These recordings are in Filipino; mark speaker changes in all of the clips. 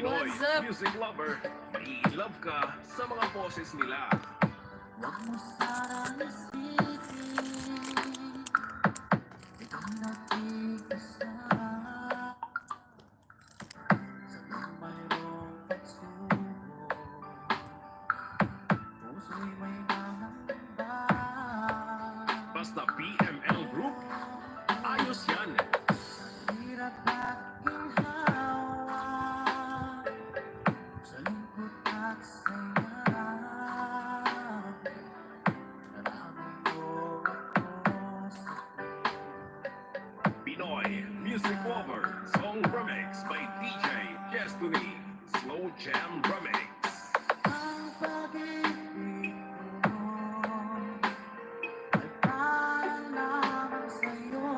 Speaker 1: Pinoy music lover, i-love ka sa mga boses nila.
Speaker 2: Wag mo sarang isipin, itong nag-iisa, sa mayroong pagsubok, puso'y may nangamba.
Speaker 1: Basta PML Group, ayos yan.
Speaker 2: Sa hirap at ginhawa, sa lungkot at saya, nararamdaman ko ako sa
Speaker 1: Pinoy music lover, song remix by DJ Destiny, Slow Jam Remix.
Speaker 2: ang pag-ibig ko ay parang lamang sa'yo,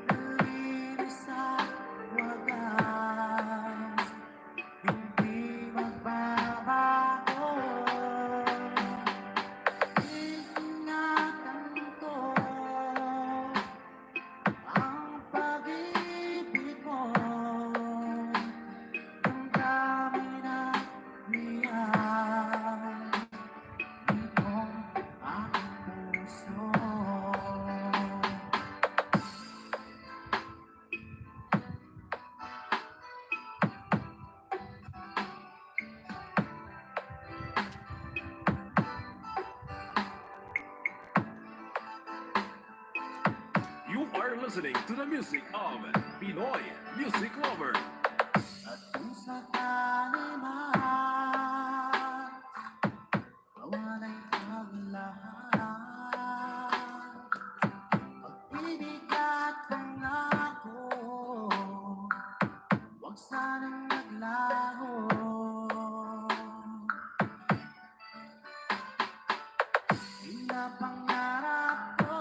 Speaker 2: nalinis at wagas, hindi magbabago. Ingatan ko ang pag-ibig mo, damdamin at niyan, itong aking puso.
Speaker 1: You are listening to the music of Pinoy music lover.
Speaker 2: At kung sakali man mawalay ang lahat, pag-ibig at pangako, huwag sanang naglaho. Pinapangarap ko,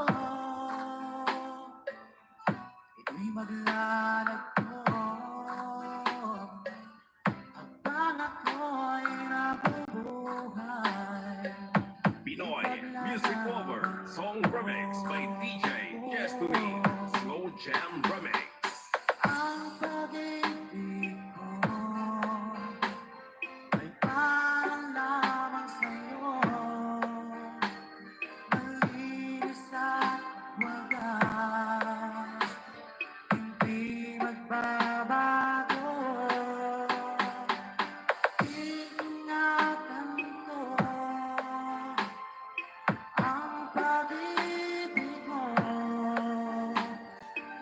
Speaker 2: ito'y maglalagpo, habang ako'y nabubuhay.
Speaker 1: Pinoy music lover, song remix by DJ Destiny, Slow Jam Remix.
Speaker 2: Ang pag-ibig ko ay parang lamang sa'yo, malinis at wagas, hindi magbabago. Ingatan ko ang pag-ibig mo,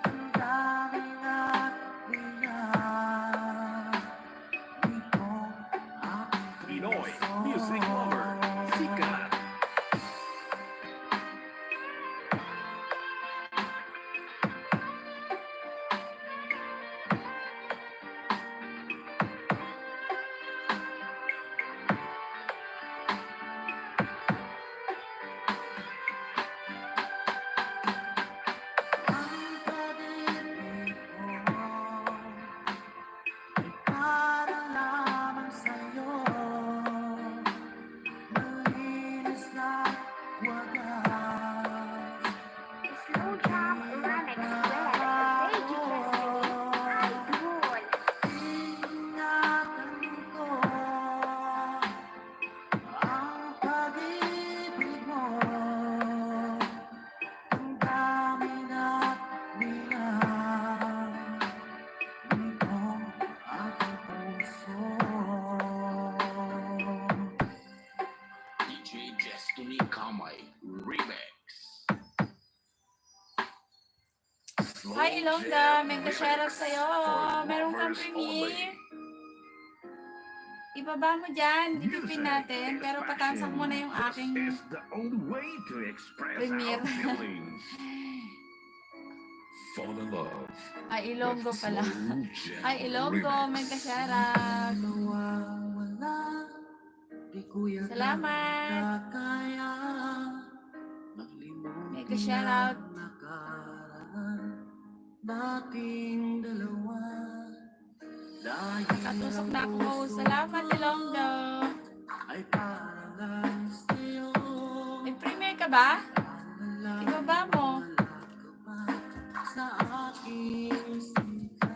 Speaker 2: damdamin at niyan, itong aking
Speaker 1: Pinoy
Speaker 2: puso.
Speaker 1: music lover, sikat.
Speaker 2: Ang pag-ibig ko ay parang lamang sa'yo, malinis at wagas,
Speaker 3: Slow Jam Remix with FAGE Idol.
Speaker 2: ingatan ko ang pag-ibig mo, damdamin at niyan, itong aking puso.
Speaker 1: DJ Destiny Kamay Remix.
Speaker 4: Hi, Ilongga. May ka-shoutout sa'yo. Meron kang premiere. Ibaba mo dyan. Ipipin natin. Pero patamsak mo na yung aking
Speaker 1: the only way to express
Speaker 4: premiere.
Speaker 1: feelings. Fall in love.
Speaker 4: Ay, Ilonggo pala.
Speaker 1: Slow Jam
Speaker 4: Ay, Ilonggo. May
Speaker 1: Remix.
Speaker 4: ka-shoutout.
Speaker 2: Nawawala, di ko yan
Speaker 4: Salamat.
Speaker 2: kaya maglimot
Speaker 4: May ka-shoutout.
Speaker 2: ang nakaraan nating dalawa. Dahil
Speaker 4: Nakatusok na
Speaker 2: ang
Speaker 4: ako.
Speaker 2: puso
Speaker 4: Salamat, Ilonggo.
Speaker 2: ay parang sa'yo.
Speaker 4: May premiere ka ba?
Speaker 2: Wala
Speaker 4: Ibaba mo.
Speaker 2: ka pa sa aking sikat.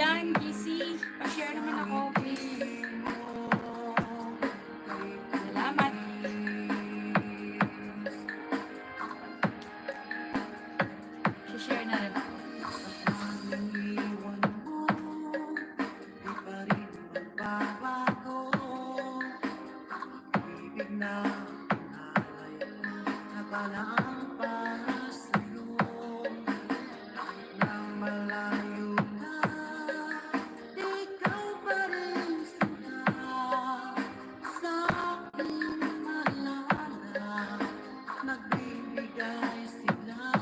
Speaker 4: dyan, GC. Pa-share naman ako, please. Salamat. Share na rin ako.
Speaker 2: Iwan mo, di pa rin magbabago. Ibig na pinalay ko, na pala ang para sa'yo. Kahit na malayo ka, ikaw pa rin sinta sa aking maalala. Nagbibigay sila.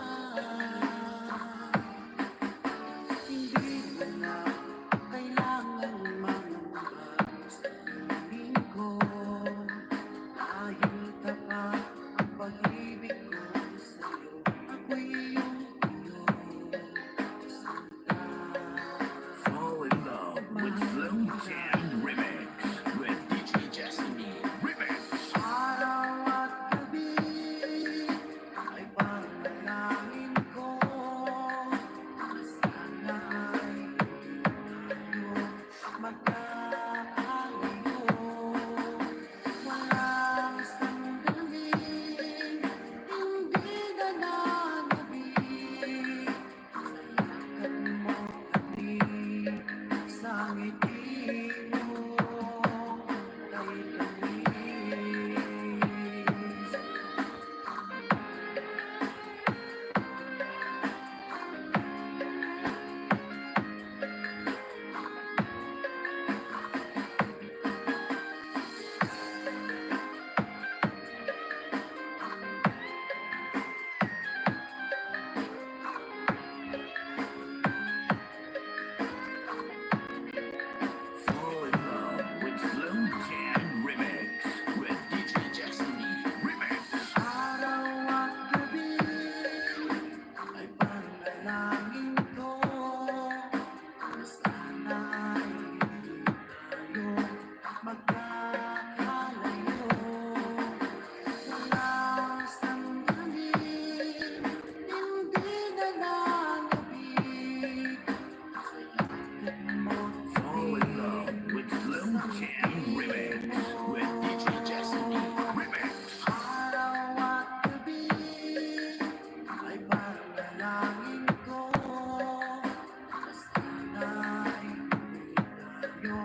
Speaker 2: Hindi ko na kailangan manambag sa piling ko. Dahil tapat ang pag-ibig ko sa'yo. Ako'y iyong iyo. Sinta.
Speaker 1: Fall in love with Slow Jam Remix with DJ Destiny Remix.
Speaker 2: Araw at gabi ay panalangin ko na sana ay tayo magkakalayo. Walang sandaling hindi na nanabig sa lakad mo kami, sa ngiti mo kay tamis.
Speaker 1: Fall in love with Slow Jam Remix with DJ Destiny Remix.
Speaker 2: Araw at gabi ay panalangin ko na sana ay hindi tayo magkakalayo. Walang sandaling hindi na nanabig sa lakad mo
Speaker 1: Fall in love with Slow Jam Remix with DJ Destiny Remix.
Speaker 2: Araw at gabi ay panalangin ko na sana ay hindi tayo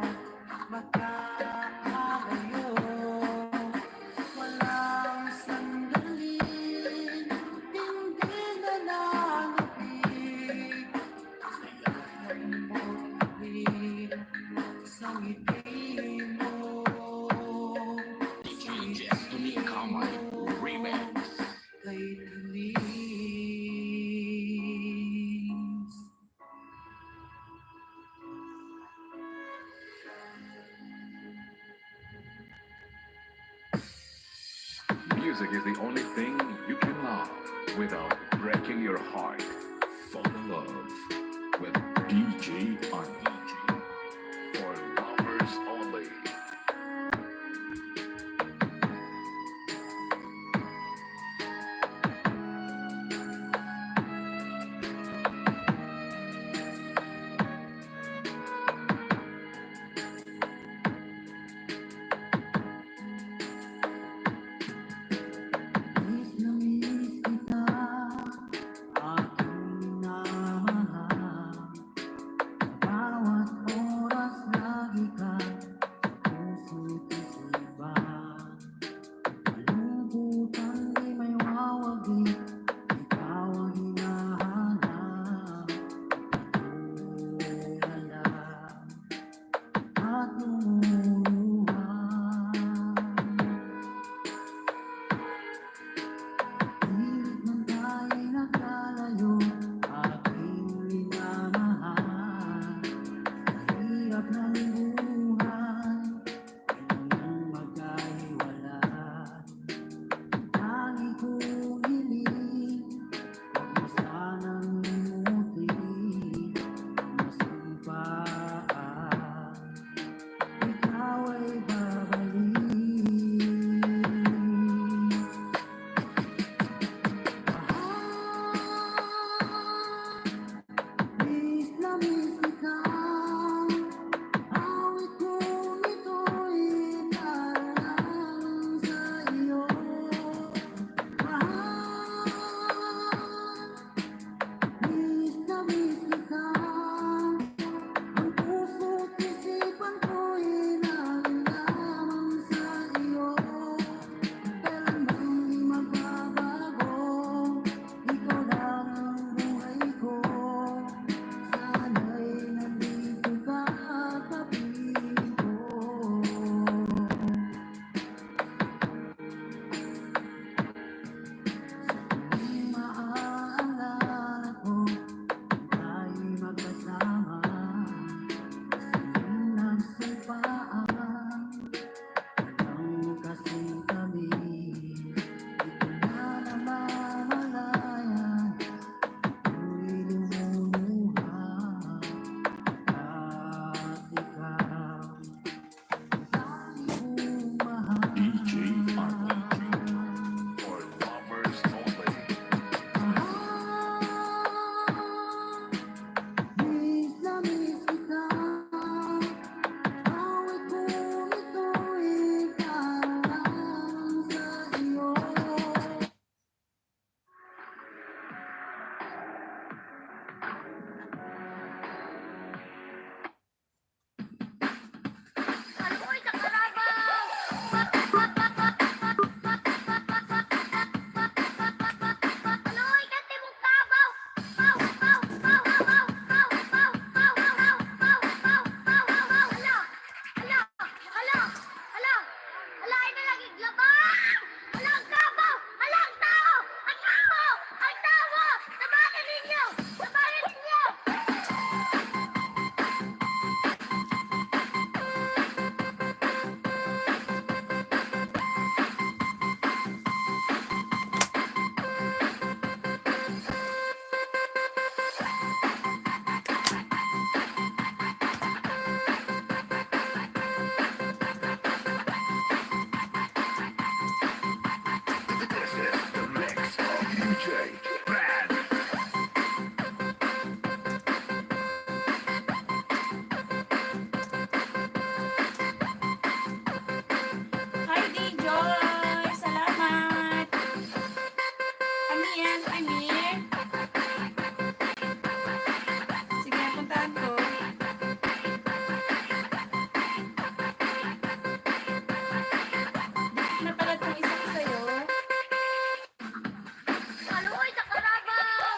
Speaker 2: magkakalayo. Walang sandaling hindi na nanabig sa yakap mo kami, sa ngiti mo.
Speaker 1: DJ Destiny Kamay Remix.
Speaker 2: Kay tamis.
Speaker 5: Music is the only thing you can love without breaking your heart. Fall in love with DJ Arnie. For lovers only.
Speaker 2: Miss na miss kita, aking minamahal. Bawat
Speaker 4: premiere. Sige, puntahan ko. Dikit na pala itong isa ko sa'yo.
Speaker 3: Aluoy sa karabaw!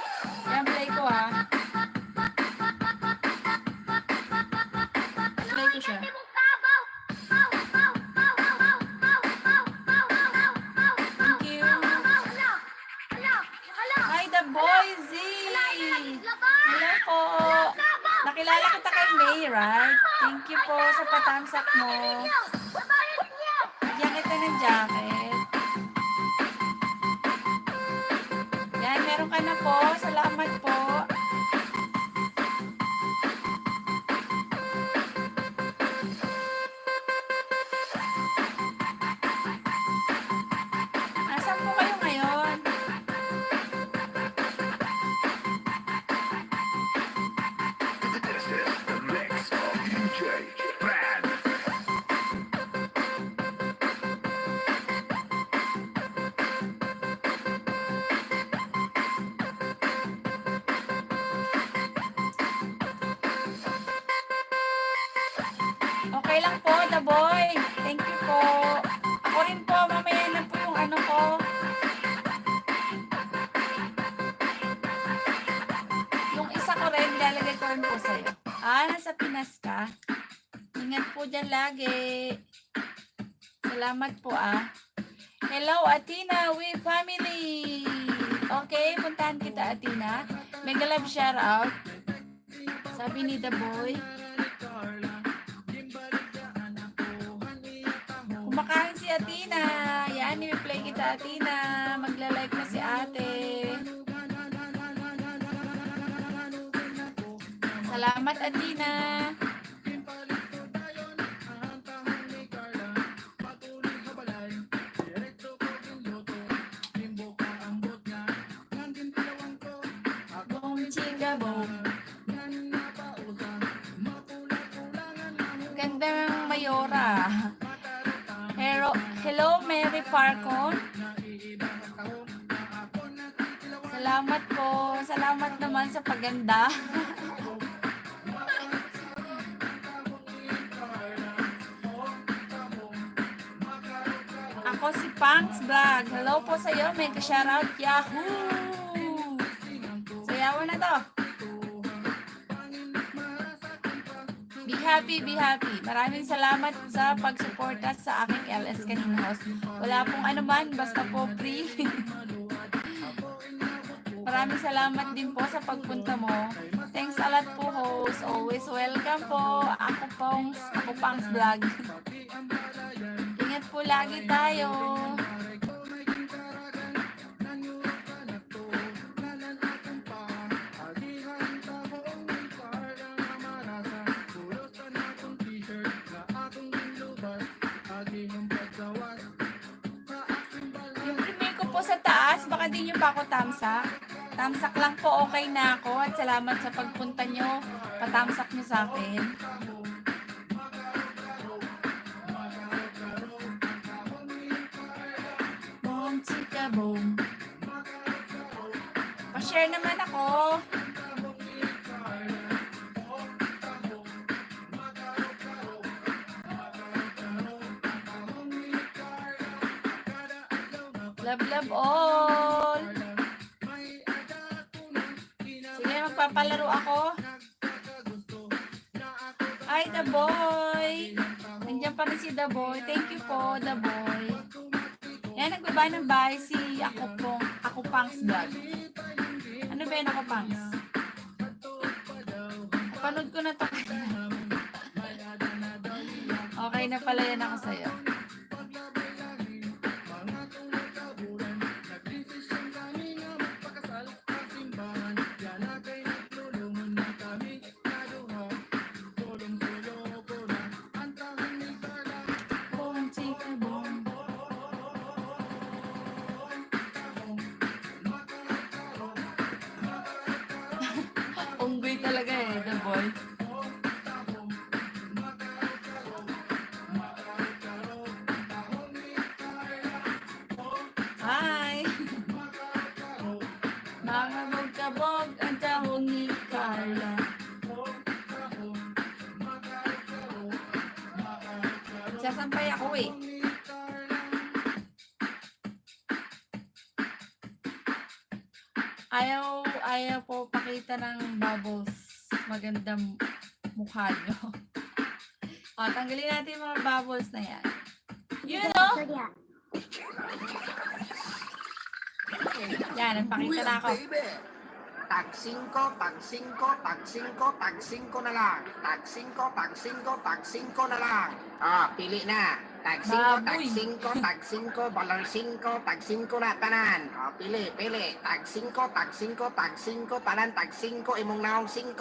Speaker 4: Yan, play ko ah. Play ko siya.
Speaker 3: Timong kabaw! Kaw! Kaw! Kaw! Kaw! Kaw! Kaw! Kaw! Kaw! Kaw! Kaw!
Speaker 4: Thank you.
Speaker 3: Hala! Hala! Hala!
Speaker 4: Hi, the boys! Hello po. Nakilala kita kay May, right? Thank you po sa patamsak mo.
Speaker 3: Babayan niya!
Speaker 4: Bigyan kita ng jacket. Yan, meron ka na po. Salamat po. Nasaan po kayo ngayon?
Speaker 5: This is the mix of DJ Brad.
Speaker 4: Okay lang po, the boy. Thank you po. Ako rin po, mamaya na po yung ano ko. Yung isa ko rin, lalagay ko rin po sa'yo. Nasa Pinas ka? Ingat po dyan lagi. Salamat po Hello, Atina with family. Okay, puntahan kita, Atina. Mega love shoutout. Sabi ni the boy. Kumakain si Atina. Yan, i-play kita, Atina. Magla-like na si ate. Salamat, Atina. Boom, chika, boom. Ganda ng Mayora. Hello, Mary Parcon. Salamat po. Salamat naman sa paganda. Ako si Punks Vlog. Hello po sa iyo. Mega shoutout. Yahoo! Sayawan na to. Be happy, be happy. Maraming salamat sa pag-suporta sa aking LS kanina host. Wala pong anuman, basta po free. Maraming salamat din po sa pagpunta mo. Thanks a lot po, host. Always welcome po. Ako Punks Vlog. Ingat po lagi tayo. Yung email ko po sa taas, baka di nyo pa ako tamsak. Tamsak lang po, okay na ako. At salamat sa pagpunta nyo. Patamsak nyo sa akin. Boom, chika, boom. Pa-share naman ako. Love, love all. Sige, magpapalaro ako. Ay, the boy. Nandiyan pa rin si the boy. Thank you po, the boy. Yan, nagbaba ng bahay si Ako Punks Vlog. Ano ba yun, Ako Punks? Napanood ko na to. Okay na pala yan ako sa'yo. Unggoy talaga the boy. Hi! Mga magkabog ang tahong ni Carla. Sasampay ako eh. Ayaw po pakita ng bubbles. Magandang mukha nyo. O, tanggalin natin yung mga bubbles na yan. You know? Yan, nagpakita na ako.
Speaker 6: Tag 5, tag 5, tag 5, tag 5 na lang. Tag 5, tag 5, tag 5 na lang. Ah, pili na. Tag 5, tag 5, tag 5, balor 5, tag 5 na tanan. Ah, pili. Tag 5, tag 5, tag 5, tanan, tag 5, imong naong 5.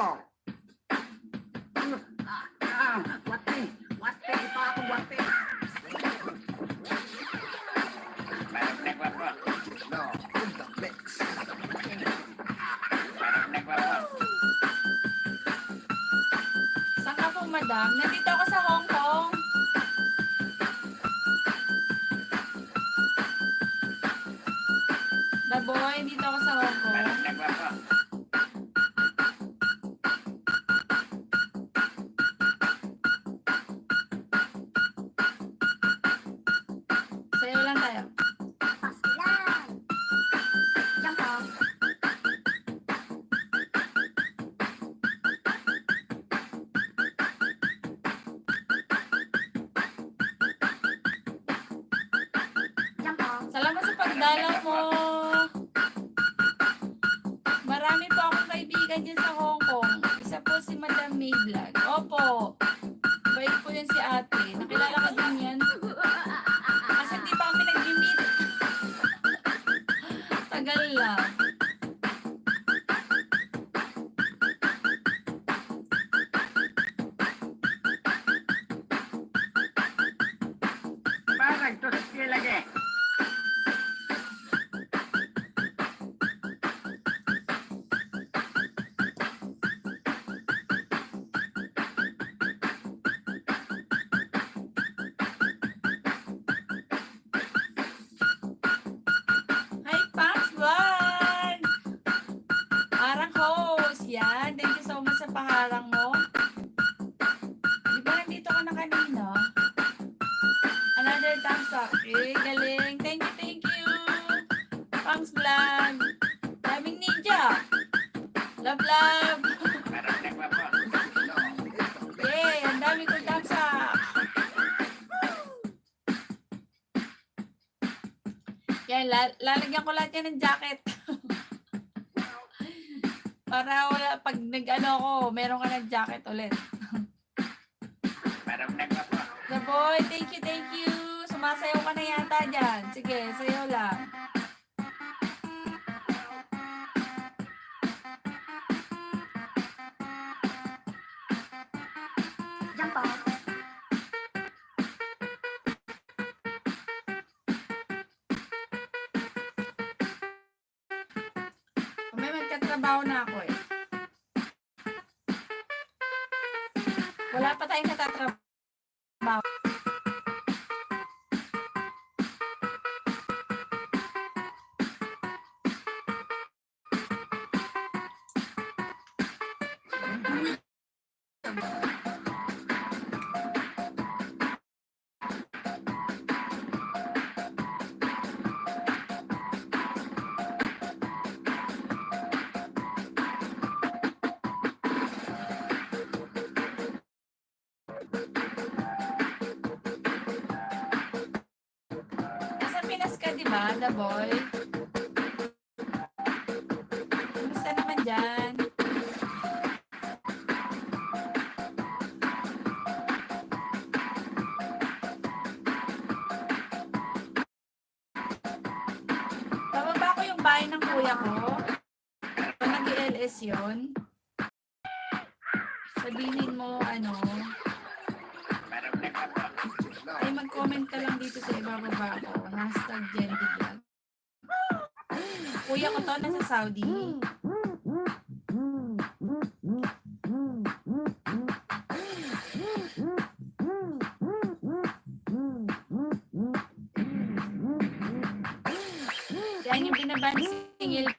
Speaker 6: Wate, ito ako, wate. No, in the mix.
Speaker 4: Saan ka po, madam? Nandito ako sa Hong Kong. The boy, dito ako sa Hong Kong. Sayo lang tayo. Salamat sa pagdalaw mo. Marami po akong kaibigan dyan sa Hong Kong. Isa po si Madam May Vlog. Opo. Bait po yun si ate. Nakilala ka din yan. Kasi di pa kami nag-meet. Tagal lang.
Speaker 6: Parang to skill lagi.
Speaker 4: Hi, Pax Vlog! Arang host. Yan. Thank you so much sa paharang mo. Di ba nandito ka na kanina? Another thumbs up. Eh, galing. Thank you. Pax Vlog. Daming ninja. Love. Yay, ang dami kong thumbs up. Yan, lalagyan ko lahat yan ng jacket. Para wala, pag nag-ano ko, meron ka ng jacket ulit. The boy, thank you. Sumasayaw ka na yata dyan. Sige, sayaw lang.
Speaker 3: Jump off.
Speaker 4: May magkatrabaho na ako eh. Wala pa tayong natatrabaho. Nasa Pinas ka, di ba, the boy? Kumusta naman dyan? Bababa ko yung bahay ng kuya ko. Pag nag-LS yun, sabihin mo, ano, ay mag-comment ka lang dito sa ibababa ko. #GenDvlog. Kuya ko to, nasa Saudi. Yan yung binaban singil.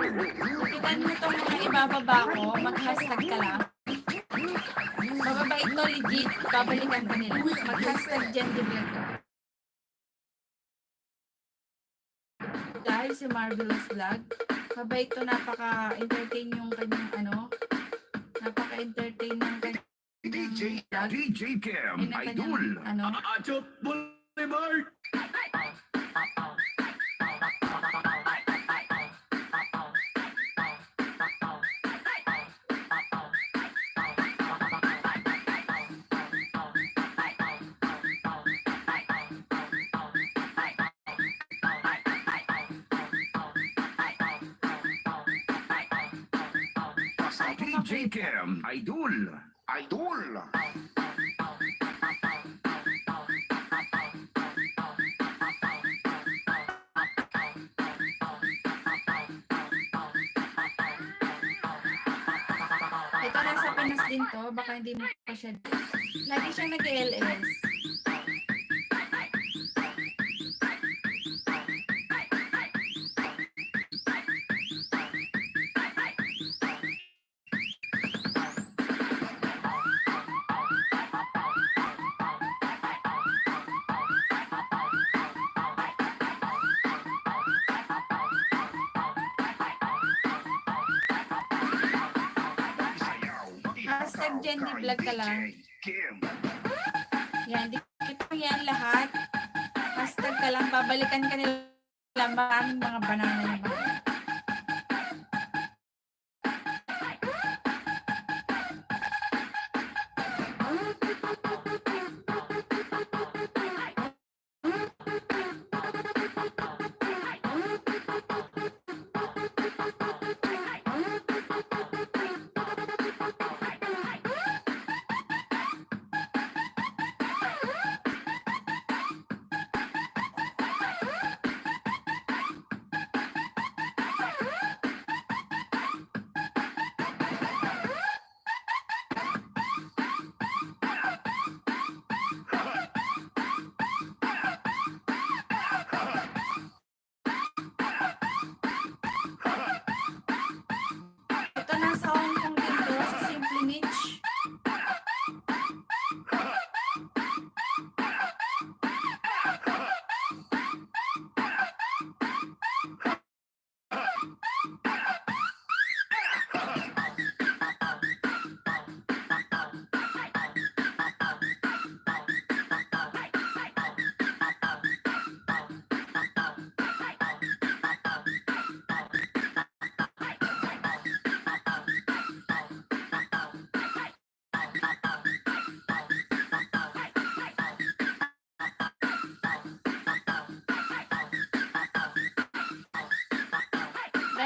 Speaker 4: Tignan mo itong mga ibababa ko, mag-hashtag ka lang. Mababait to, legit. Babalikan ko nila. Mag-hashtag dyan, vlog ko. Dahil si Marvelous Vlog, mabait to, napaka-entertain yung kanyang napaka-entertain ng kanyang vlog.
Speaker 5: DJ Cam,
Speaker 4: Yun ang kanyang,
Speaker 5: Idol.
Speaker 1: Achot Boulevard!
Speaker 5: DJ Cam, Idol.
Speaker 6: Idol.
Speaker 4: Ito nasa Pinas din to, baka hindi mo pa siya. Lagi siyang nag-LS. Hashtag Jenny Vlog ka lang. Yan, dikit mo yan lahat. Hashtag ka lang, babalikan ka nila. Maraming mga banana yung mga. Ito nasa Hong Kong dito, sa Simply Mitz.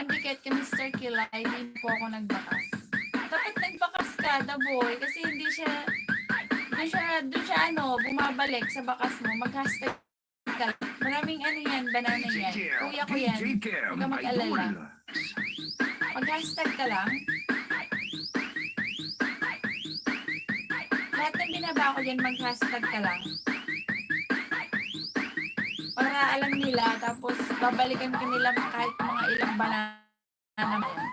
Speaker 4: Dikit ka Mr. Kilay, hindi po ako nagbakas. Dapat nagbakas ka, the boy, kasi hindi siya bumabalik sa bakas mo, mag-hashtag ka. Maraming yan, banana yan. Kuya ko yan, huwag ka mag-alala. Mag-hashtag ka lang. Lahat ng binaba ko dyan, mag-hashtag ka lang. Para alam nila, tapos babalikan ka nila kahit mga ilang banana mo yan.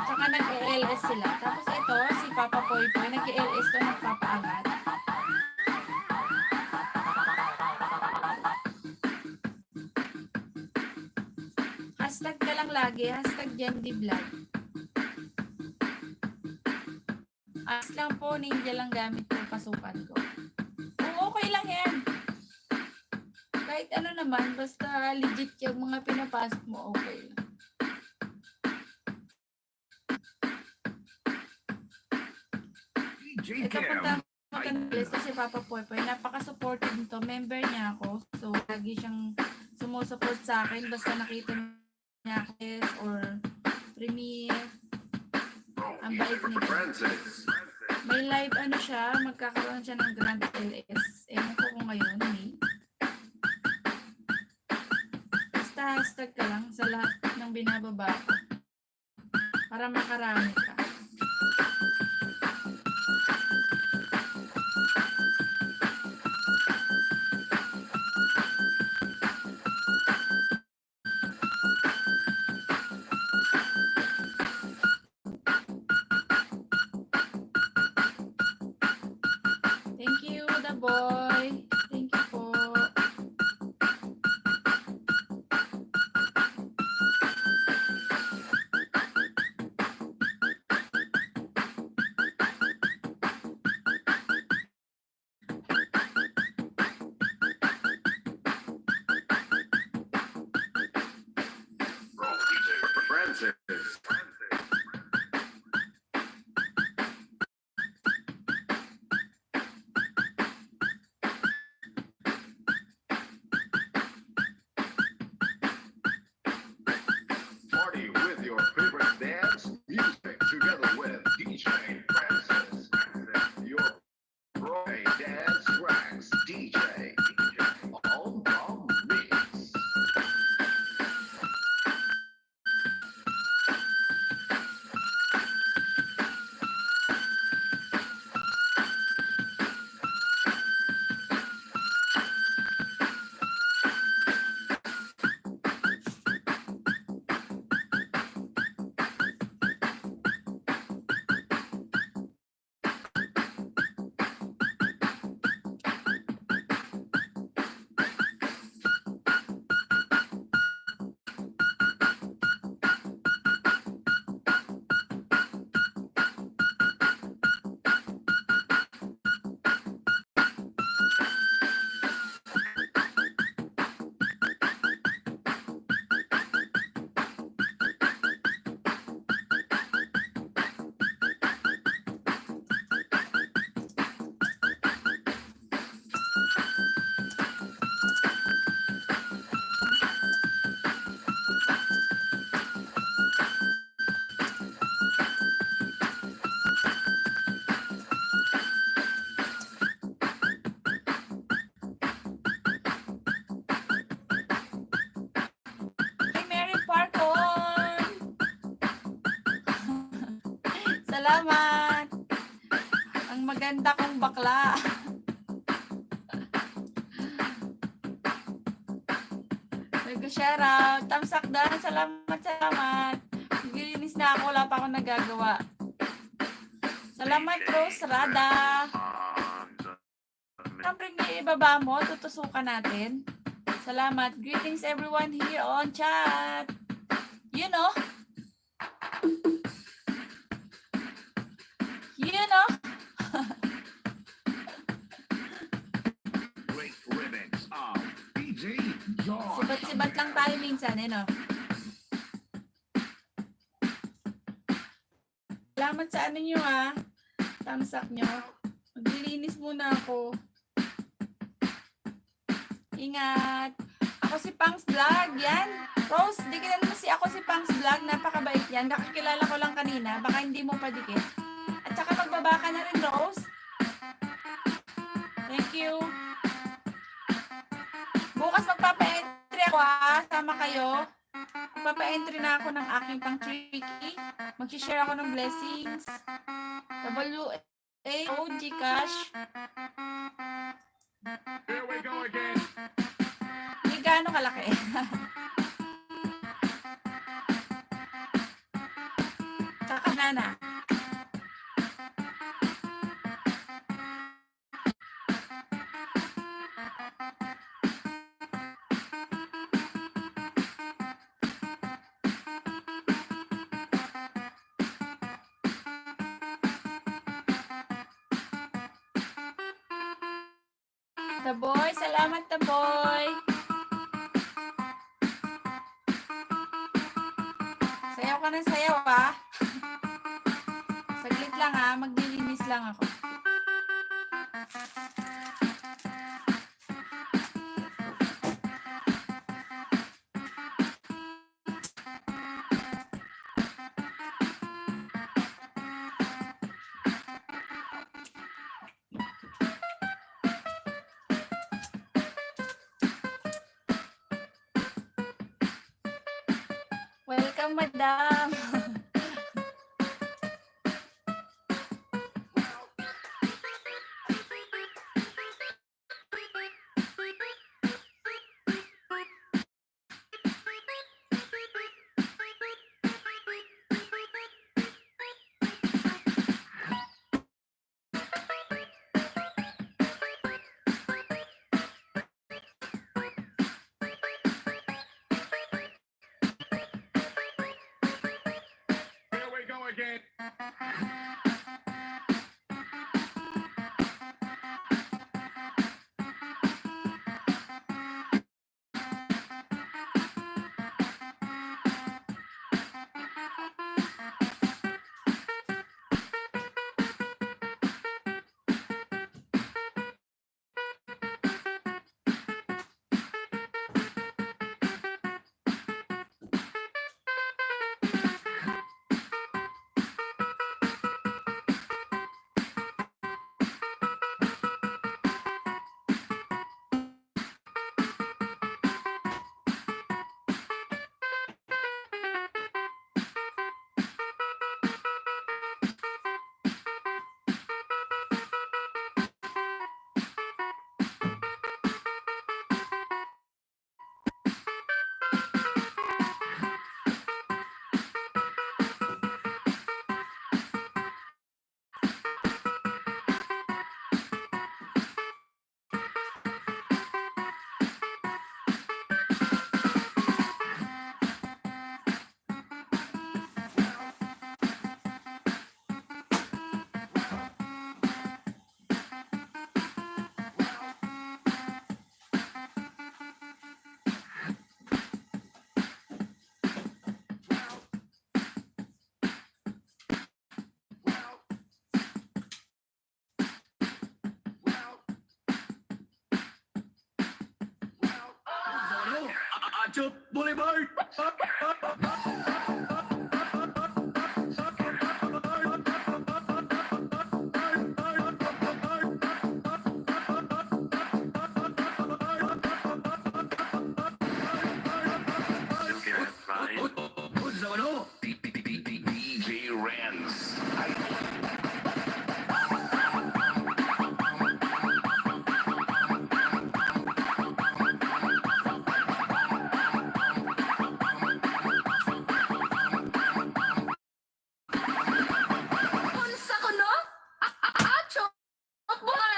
Speaker 4: Tsaka nag-ELS sila. Tapos ito, si Papa Poy Poy, nag-ELS to, nagpapaangat. Hashtag ka lang lagi, hashtag Jendy Vlog. As lang po, ninja lang gamit ko, pasukan ko. Oo, okay lang yan. Kahit ano naman, basta legit yung mga pinapasok mo, okay lang. Ito punta maganda si Papa Poy Poy. Napaka-supportive nito. Member niya ako. So, lagi siyang sumusupport sa akin. Basta nakita niya or premiere. Ang bait nito. May live siya. Magkakaroon siya ng Grand LS. Ewan ko kung ngayon, Basta hashtag ka lang sa lahat ng binababa ko. Para makarami ka. Boy. Thank you po.
Speaker 1: Francis. Party with your favorite dance music together with DJ Francis. Your Roy Dance Tracks DJ. All from Mix.
Speaker 4: Hey, Mary Parkon! Salamat! Ang maganda kong bakla. Nag-shoutout. Tamsak dan. Salamat, salamat. Naglilinis na ako. Wala pa akong nagagawa. Salamat, Rose Rada. Siyempre, ibaba mo. Tutusukan natin. Salamat. Greetings everyone here on chat. You know. You know.
Speaker 1: Great remix of DJ George.
Speaker 4: Sibat-sibat lang tayo minsan, eh, no? Salamat sa ano nyo, ah. Tamsak nyo. Maglilinis muna ako. Ingat. Ako si Pangs Vlog. Yan. Rose, dikinan mo si ako si Pangs Vlog. Napakabait yan. Kakakilala ko lang kanina. Baka hindi mo pa dikit. At saka magbaba ka na rin, Rose. Thank you. Bukas magpapa-entry ako, ha. Sama kayo. Magpapa-entry na ako ng aking pang tricky. Mag-share ako ng blessings. WAO Gcash.
Speaker 1: Here we go again.
Speaker 4: Hindi gaano kalaki. Kakanana. Taboy, salamat Taboy. Sayaw ka ng sayaw, ha? Saglit lang, ha? Maglilinis lang ako. Welcome, madam.
Speaker 5: again. Boleh baik.
Speaker 1: DJ Rans.
Speaker 3: Unsa ko no? Acho! Boy!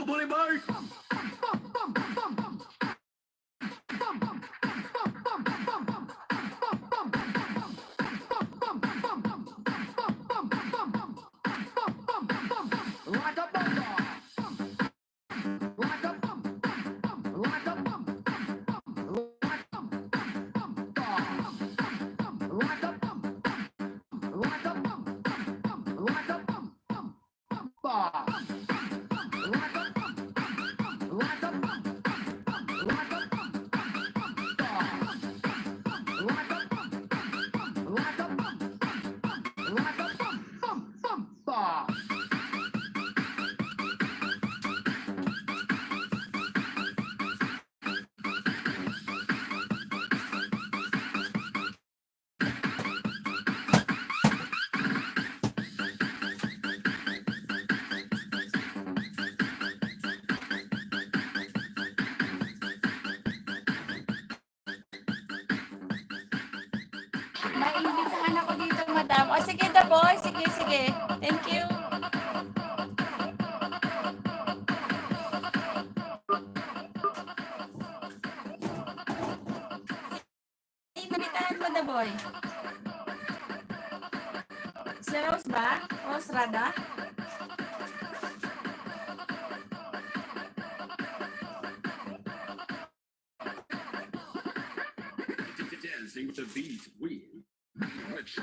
Speaker 5: Boleh baik.
Speaker 4: Naimbitahan ako dito, madam. O, sige, the boy. Sige, sige. Thank you. Imbitahan mo, the boy. Si Rose ba? Rose Rada?
Speaker 1: Dancing with the beat with Roxy.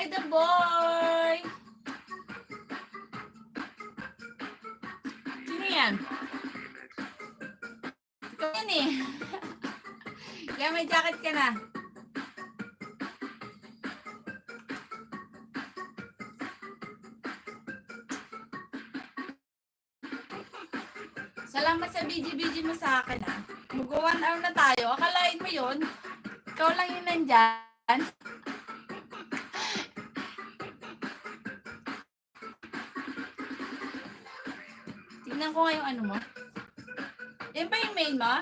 Speaker 4: Hi, the boy! Sino yan? Ikaw yan eh. Kaya may jacket ka na. Salamat sa BG mo sa akin ah. Mag-1 hour na tayo. Akalain mo yun? Ikaw lang yun nandyan. Tingnan ko nga yung ano mo. Yan ba yung main mo?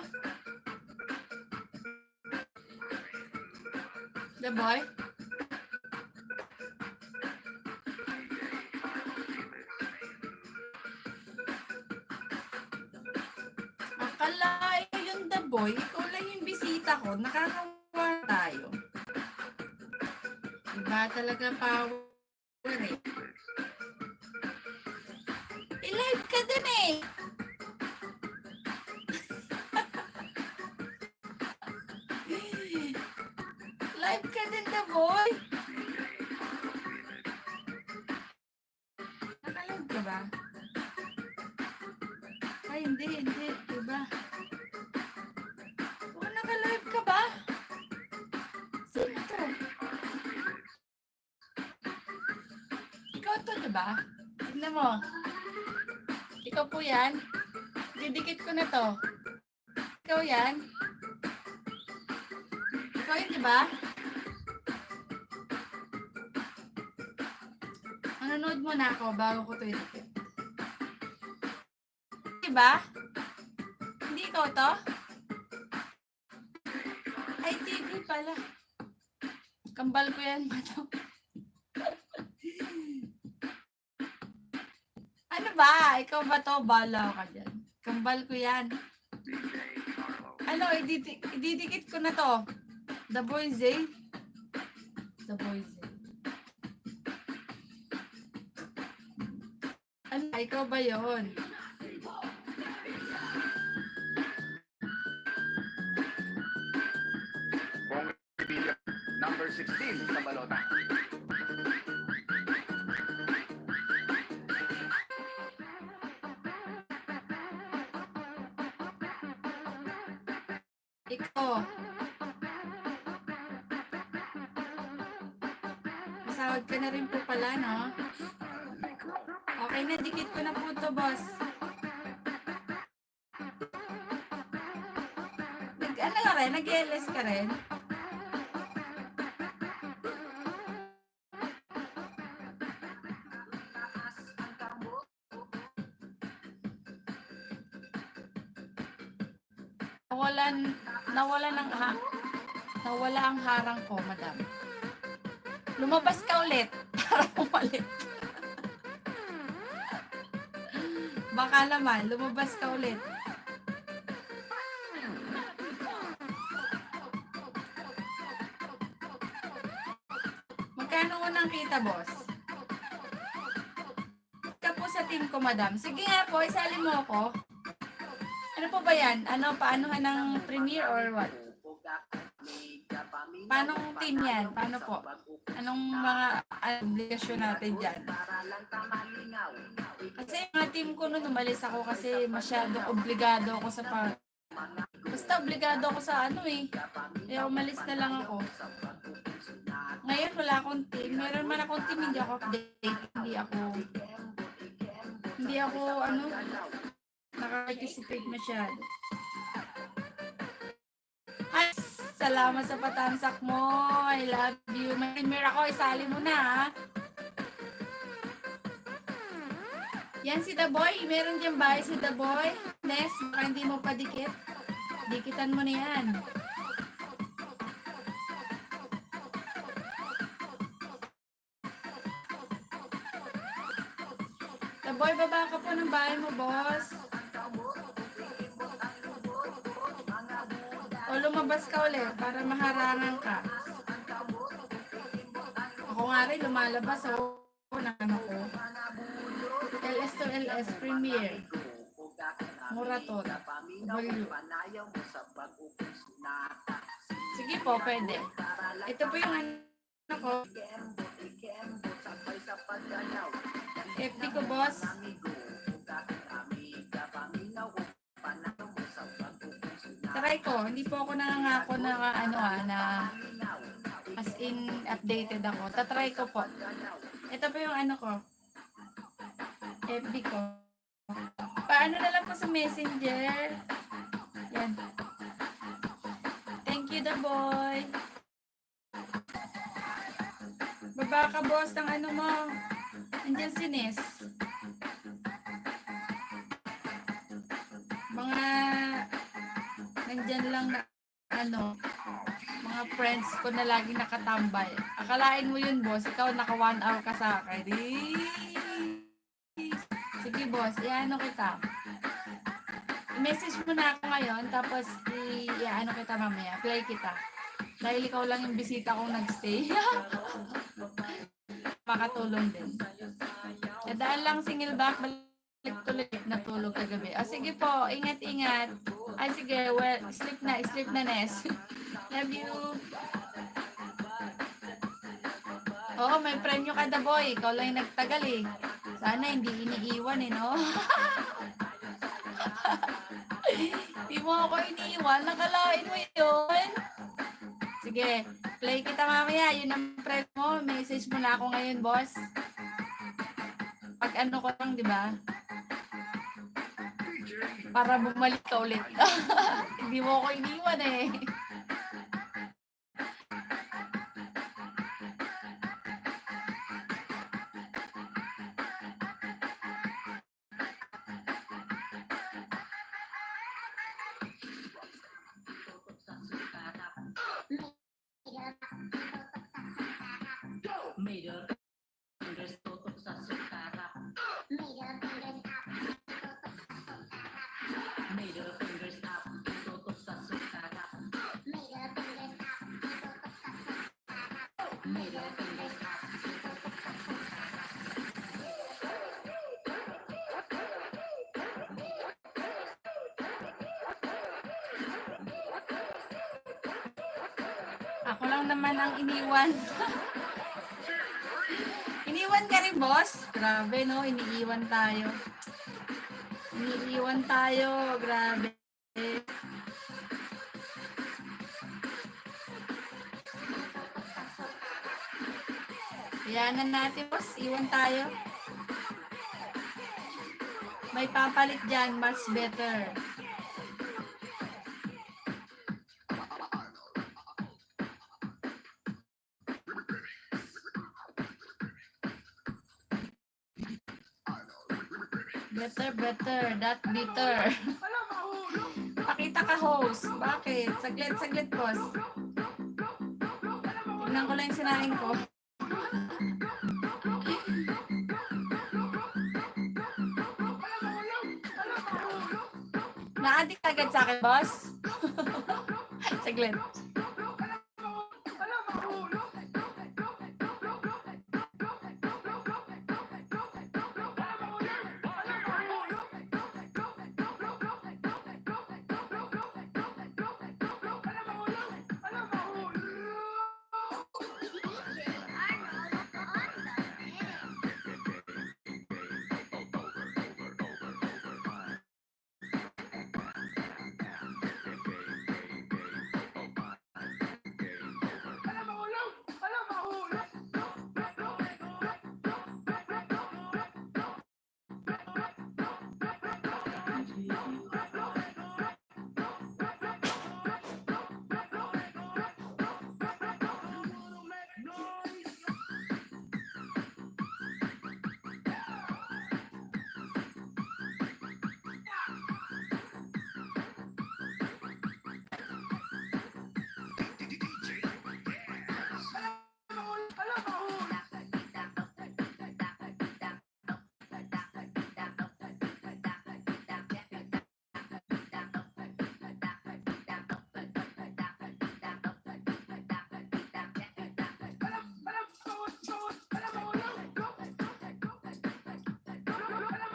Speaker 4: The boy? Akalain mo yung the boy. Ikaw lang yung bisita ko. Nakakawa tayo. Diba talaga power eh. I-live ka din eh. Live ka din the boy. Nakalive ka ba? Ay, hindi. Diba? Oh, nakalive ka ba? Sino to? Ikaw to, diba? Tignan mo. Ikaw po yan. Didikit ko na to. Ikaw yan. Ikaw yun, diba? Manonood mo na ako bago ko to idikit. Diba? Hindi ikaw to? Ay, TV pala. Kambal ko yan ba to? Ano ba? Ikaw ba to? Bala ka dyan. Kambal ko yan. Ano, ididikit ko na to. The boys eh. The boys eh. Ano, ikaw ba yun?
Speaker 5: Number 16 sa balota.
Speaker 4: Ikaw. Masahod ka na rin po pala, no? Okay na, dikit ko na po to, boss. Ano ka rin? Nag-LS ka rin? Nawala ang harang ko, madam. Lumabas ka ulit para pumalit. Baka naman, lumabas ka ulit. Magkano unang kita, boss? Ika po sa team ko, madam. Sige nga po, isali mo ako. Ano po ba yan? Ano, paanohan ng premiere or what? Paano team yan? Paano po? Anong mga obligasyon natin dyan? Kasi yung mga team ko nung umalis ako kasi masyadong obligado ako sa basta obligado ako sa ano eh. Kaya umalis na lang ako. Ngayon wala akong team. Meron man akong team, hindi ako update. Hindi ako ano, naka-participate masyado. Ay, salamat sa patamsak mo. I love you. May mirror ako. Isali mo na, ha? Yan si The Boy. Meron dyan ba si The Boy? Ness, baka hindi mo padikit. Dikitan mo na yan. The Boy, baba ka po ng bahay mo, boss. O lumabas ka ulit para maharangan ka. Ako nga rin lumalabas na ano ko. LS to LS Premiere. Murator. Value. Sige po, pwede. Ito po yung ano ko. FD ko, boss. Try ko. Hindi po ako nangangako na na as in updated ako. Tatry ko po. Ito po yung ano ko. FB ko. Paano na lang po sa messenger. Yan. Thank you, the boy. Baba ka, boss, ng ano mo. Nandiyan si Nes. Mga nandyan lang na ano, mga friends ko na lagi nakatambay. Akalain mo yun, boss. Ikaw naka 1 hour ka sa akin. Sige, boss. Iano kita. I-message mo na ako ngayon, tapos i-ano kita mamaya. Play kita. Dahil ikaw lang yung bisita kong nagstay. Makatulong din. Dahil lang single back, balik tuloy natulog kagabi. O sige po, ingat-ingat. Ay sige, well, sleep na Nes. Love you. Oo, may premyo ka, the boy. Ikaw lang yung nagtagal eh. Sana hindi iniiwan eh, no? Di mo ako iniiwan. Nakalain mo yun. Sige, play kita mamaya. Yun ang premyo mo. Message mo na ako ngayon, boss. Pag ano ko lang, di ba? Para bumalik ka ulit. Hindi mo ako iniwan eh. Ako lang naman ang iniwan. Iniwan ka rin, boss? Grabe, no? Iniiwan tayo. Iniiwan tayo. Grabe. Iyanan natin, boss. Iwan tayo. May papalit dyan. Much better. Better, that bitter. Pakita ka, host. Bakit? Saglit, boss. Tignan ko lang yung sinain ko. Na-addict agad sa akin, boss. Saglit.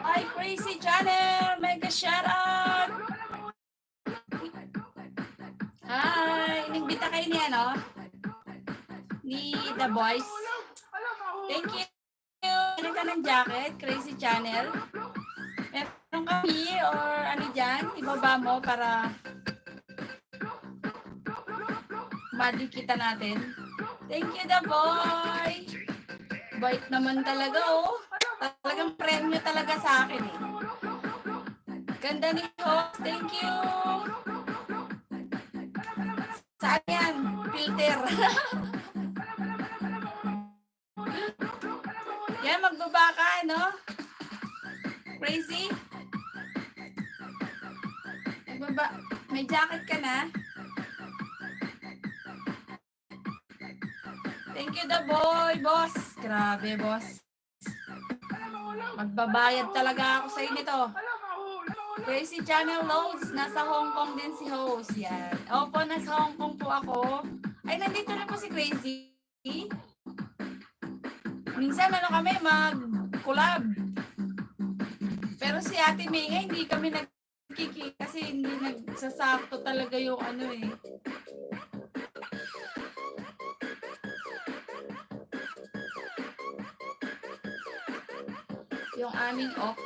Speaker 4: Hi, Crazy Channel! Mega shoutout! Hi! Inimbita kayo ni ano? Ni The Boys. Thank you! kita ng jacket, Crazy Channel. Meron kami or ano dyan, ibaba mo para madikita natin. Thank you, the boy! Bait naman talaga, oh. Talagang premyo talaga sa akin, eh. Ganda ni host, thank you! Saan yan? Filter. Yan, magbaba ka, no? Crazy? Magbaba. May jacket ka na? Thank you, the boy, boss. Grabe, boss. Magbabayad talaga ako sa nito. Crazy Channel Loads. Nasa Hong Kong din si host. Yan. Opo, nasa Hong Kong po ako. Ay, nandito na po si Crazy. Minsan, ano kami, mag-collab. Pero si Ate May, hindi kami nagkiki kasi hindi nagsasakto talaga yung ano eh. Yung aming off.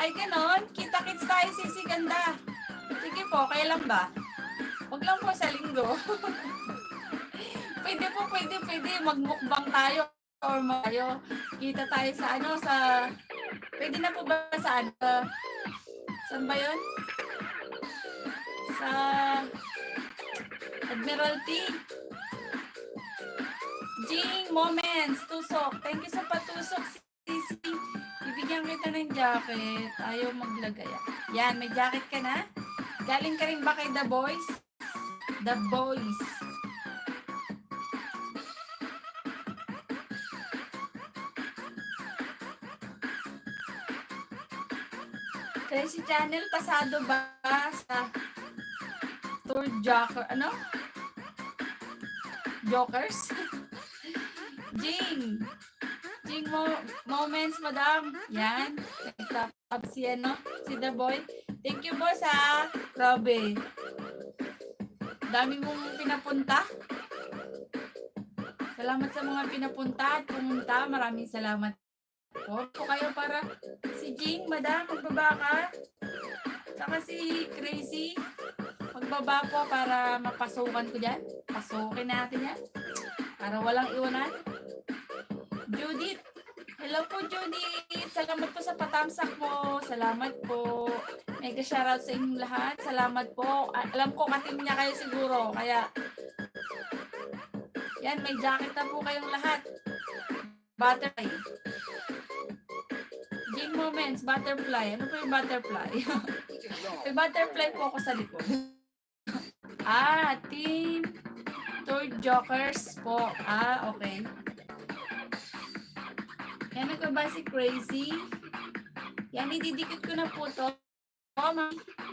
Speaker 4: Ay, ganon. Kita-kits tayo, Sisi Ganda. Sige po, kailan ba? Huwag lang po sa linggo. Pwede po, pwede. Magmukbang tayo or tayo. Kita tayo sa ano, sa... Pwede na po ba saan? Saan ba yun? Sa Admiralty. Jing Moments, tusok. Thank you sa patusok, Sisi. Bibigyan kita ng jacket. Ayaw maglagay. Yan, may jacket ka na? Galing ka rin ba kay The Boys? The Boys. Crazy Channel, pasado ba sa Tour Joker? Ano? Jokers? Jing Moments, madam. Yan. Nag-top si ano, si The Boy. Thank you, boss, ha. Grabe. Dami mong pinapunta. Salamat sa mga pinapunta at pumunta. Maraming salamat po kayo para si Jing, madam, magbaba ka. Saka si Crazy, magbaba po para mapasukan ko dyan. Pasukin natin yan. Para walang iwanan. Judith. Hello po, Judith. Salamat po sa patamsak mo. Salamat po. Mega shoutout sa inyong lahat. Salamat po. Alam ko katim niya kayo siguro. Kaya, yan, may jacket na po kayong lahat. Butterfly. Jing Moments, butterfly. Ano po yung butterfly? May butterfly po ako sa likod. Team Tour Jokers po. Okay. Yan, nagkaba si Crazy. Yan, ididikit ko na po to.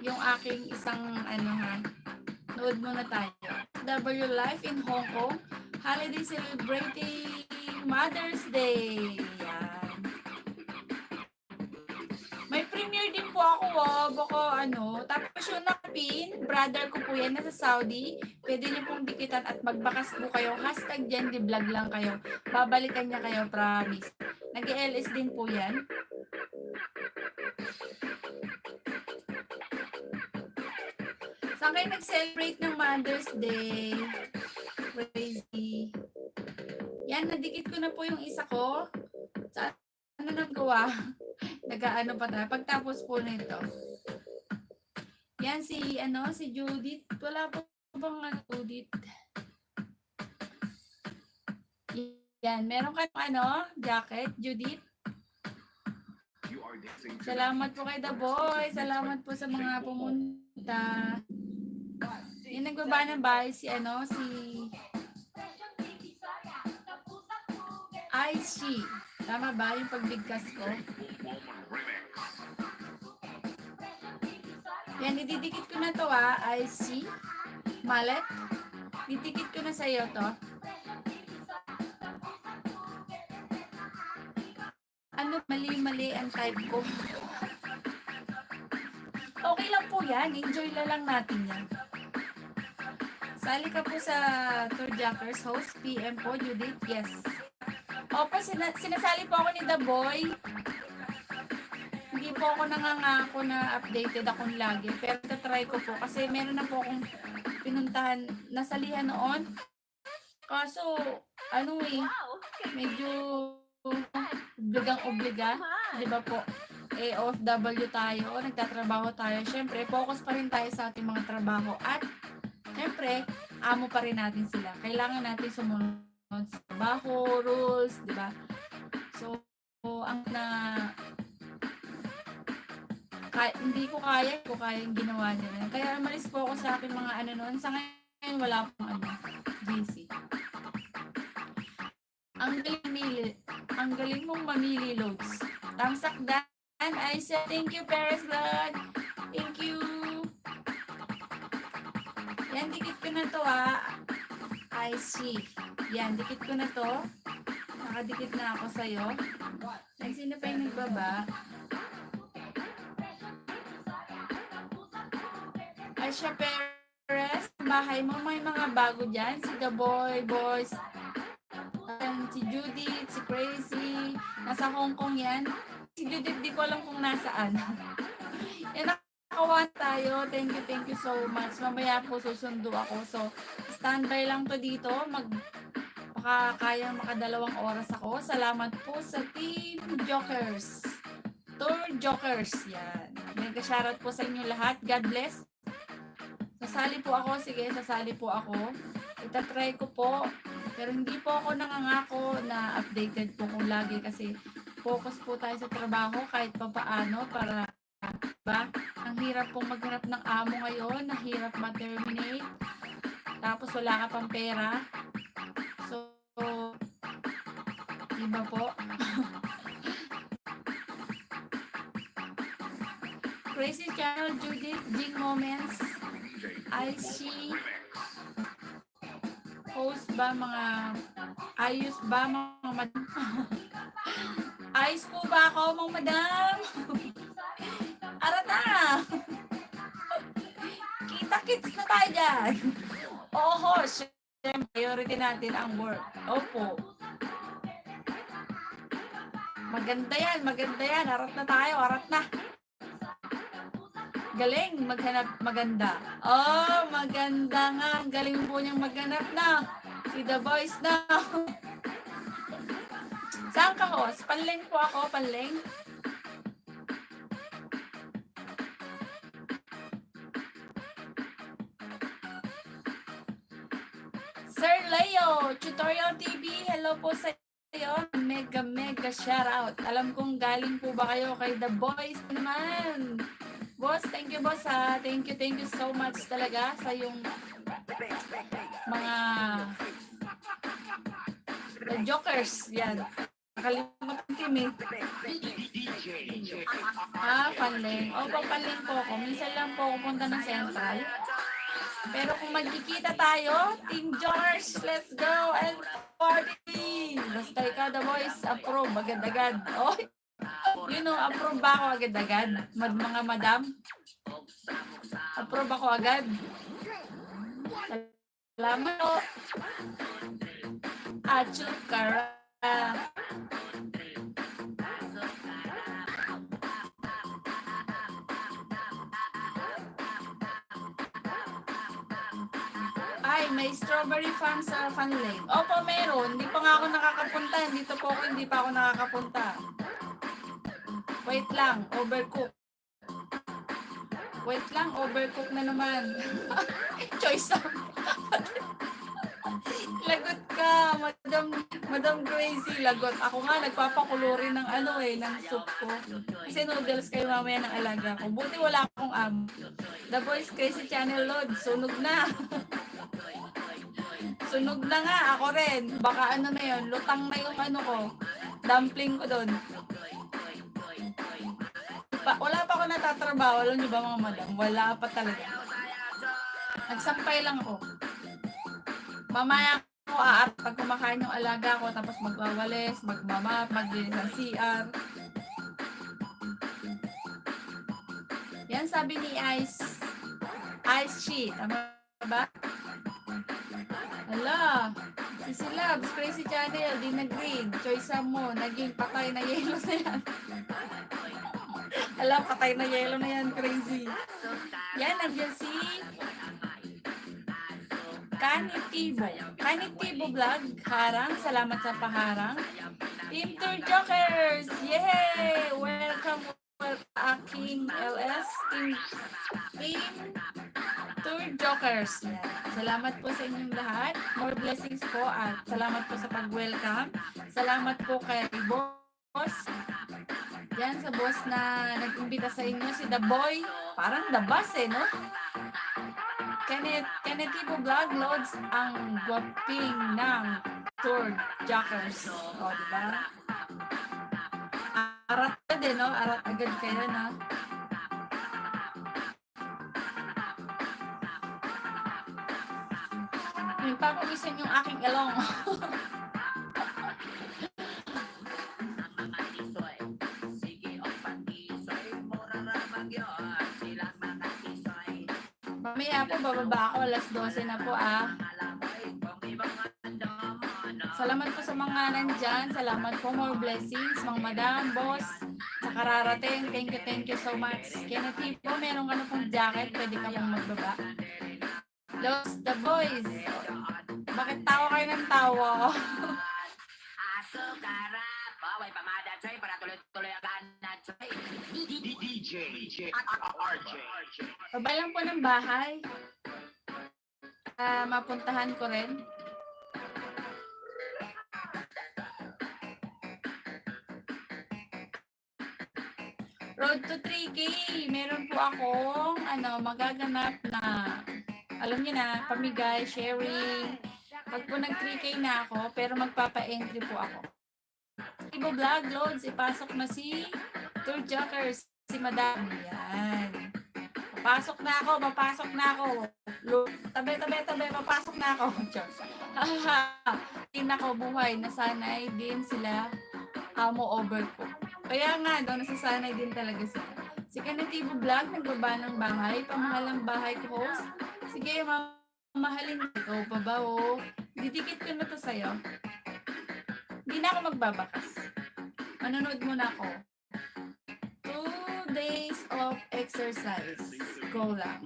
Speaker 4: Yung aking isang, ano ha, nood muna tayo. W Life in Hong Kong. Holiday celebrating Mother's Day. Yan. May premiere din po ako, bako ano. Tapos yung nakapin, brother ko po yan, nasa Saudi. Pwede niyo pong dikitan at magbakas po kayo. Hashtag dyan, di-vlog lang kayo. Babalikan niya kayo, promise. Nag-LS din po yan. Saan kayo nag-celebrate ng Mother's Day? Crazy. Yan, nadikit ko na po yung isa ko. Sa ano nagawa? Nag-ano pa tayo. Pagtapos po nito. Yan, si Judith. Wala po bang Judith? Yan, meron ka jacket, Judith. Salamat po kay The Boy. Salamat po sa mga pumunta. Yung nagbaba ng bahay si IC. Tama ba yung pagbigkas ko? Yan, ididikit ko na to IC. Mallet. Didikit ko na sa'yo to. mali-mali ang type ko. Okay lang po yan. Enjoy na lang natin yan. Sali ka po sa Tour Jackers host. PM po, Judith. Yes. Opo, sinasali po ako ni The Boy. Hindi po ako nangangako na updated akong lagi. Pero tatry ko po. Kasi meron na po akong pinuntahan, nasalihan noon. Kaso, medyo obligang-obliga. Diba po? OFW tayo, nagtatrabaho tayo. Siyempre, focus pa rin tayo sa ating mga trabaho. At, siyempre, amo pa rin natin sila. Kailangan natin sumunod sa trabaho, rules, di ba? So, hindi ko kaya yung ginawa nila. Kaya umalis po ako sa aking mga noon. Sa ngayon, wala pong GC. Ang galing mong mamili, loads. Tamsak dan. I said, thank you, Paris Vlog. Thank you. Yan, dikit ko na to, I see. Yan, dikit ko na to. Nakadikit na ako sa'yo. Ay, sino pa yung nagbaba? Asya Perez, bahay mo, may mga bago dyan. Si The Boy, Boys, si Judith, si Crazy. Nasa Hong Kong yan. Si Judith, di ko alam kung nasaan. Yan, nakawan tayo. Thank you so much. Mamaya po susundo ako. So, standby lang to dito. Baka kaya makadalawang oras ako. Salamat po sa Team Jokers. Tour Jokers. Yan. Mega shoutout po sa inyo lahat. God bless. Sasali po ako. Sige, sasali po ako. Itatry ko po. Pero hindi po ako nangangako na updated po kung lagi kasi focus po tayo sa trabaho kahit pa paano para ba? Ang hirap pong maghanap ng amo ngayon, nahirap ma-terminate. Tapos wala ka pang pera. So, iba po. Crazy Channel, Judith, Jing Moments, I see. Host ba mga ayos ba mga madam? Ayos po ba ako mga madam? Arata! Kita-kits na tayo dyan. Oho, syempre, priority natin ang work. Opo. Maganda yan. Arat na tayo, arat na. Galing, maghanap maganda. Oh, maganda nga. Ang galing po niyang maghanap na. Si The Voice na. Saan ka, host? Panling po ako, panling. Sir Leo, Tutorial TV, hello po sa iyo. Mega shoutout. Alam kong galing po ba kayo kay The Voice naman. Boss, thank you boss ha. Thank you so much talaga sa yung mga The Jokers. Yan. Nakalimutan Kim eh. Panling. Panling po ako. Minsan lang po ako punta ng Central. Pero kung magkikita tayo, Team Jokers, let's go and party! Basta ikaw The Voice, approve agad-agad. Oh, you know, approve ba ako agad-agad? Mga madam? Approve ako agad? Salamat o. Achukara. Ay, may strawberry farm sa Fanling. Opo, meron. Hindi pa nga ako nakakapunta. Dito po ako, hindi pa ako nakakapunta. Wait lang, overcook. Wait lang, overcook na naman. Choice up. Lagot ka, Madam Crazy. Lagot. Ako nga, nagpapakulo rin ng ng soup ko. Kasi noodles kayo mamaya ng alaga ko. Buti wala akong amo. The Voice Crazy Channel Load, sunog na. Sunog na nga, ako rin. Baka na yun, lutang na yung ko. Dumpling ko doon. Wala pa ako natatrabaho. Alam niyo ba mga madam? Wala pa talaga. Nagsampay lang ako. Mamaya pag kumakain yung alaga ko, tapos magwawalis, magmamap, maglinis ng CR. Yan sabi ni Ice She, tama ba? Hala, si Silabs, Crazy Channel, di nag-green, choice mo, naging patay na yelo na yan. Alam, patay na yelo na yan, crazy. Yan, nandiyan si Kanitibo Vlog, harang, salamat sa paharang. Team Tour Jokers, yay! Welcome aking LS, Team Tour Jokers. Yan. Salamat po sa inyong lahat. More blessings po at salamat po sa pag-welcome. Salamat po kay boss. Yan sa boss na nag-imbita sa inyo, si The Boy. Parang The Boss no? Kanitibo Vlog loads ang gwaping ng Tour Jokers. O, diba? Arat ka din, no? Arat agad kayo, no? Papawisan yung aking ilong. Mamaya po, bababa ako. Alas 12 na po, Salamat po sa mga nandyan. Salamat po. More blessings. Mga madam, boss, sa kararating. Thank you so much. Kennedy po, meron ka na pong jacket. Pwede ka pong magbaba. Lost the boys. Bakit tawa kayo ng tawa? Baba lang po ng bahay. Mapuntahan ko rin. Road to 3K. Meron po akong magaganap na, alam niyo na, pamigay, sharing. Pag po nag 3K na ako, pero magpapa-entry po ako. Ibo Vlog Loads, ipasok na si Tour Jokers, si Madam. Yan. Papasok na ako. Tabi, papasok na ako. Hindi na ako buhay, nasanay din sila amo over ko. Kaya nga, nasasanay din talaga sila. Si Kanitibo Vlog, nagbaba ng bahay, pamahalang bahay ko host. Sige, mamahalin ko pa ba, didikit ko na to sa'yo. Hindi na ako magbabakas. Manonood muna ako. 2 days of exercise. Go lang.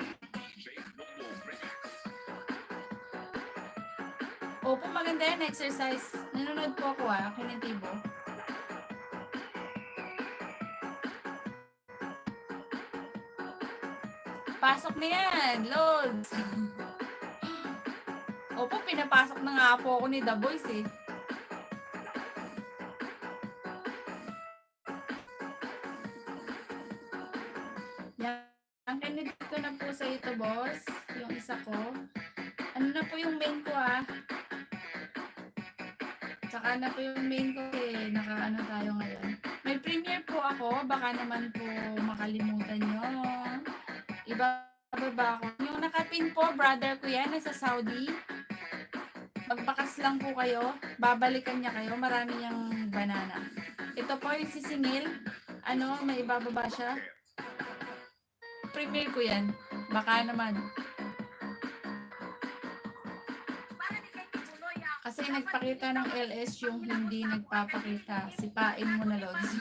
Speaker 4: Opo, maganda yan, exercise. Nanonood po ako, Kanitibo. Pasok na yan, Lods. Opo, pinapasok na nga po ako ni The Boys Yan, kanilip ko na po sa ito, boss. Yung isa ko. Ano na po yung main ko, Tsaka na po yung main ko Nakaano tayo ngayon. May premiere po ako. Baka naman po makalimutan nyo. Ibababa ako. Yung nakapin po, brother ko yan, nasa Saudi. Magbakas lang po kayo. Babalikan niya kayo. Marami niyang banana. Ito po yung sisingil. May ibababa siya. Premiere ko yan. Baka naman. Kasi nagpakita ng LS yung hindi nagpapakita. Sipain mo na, Lods.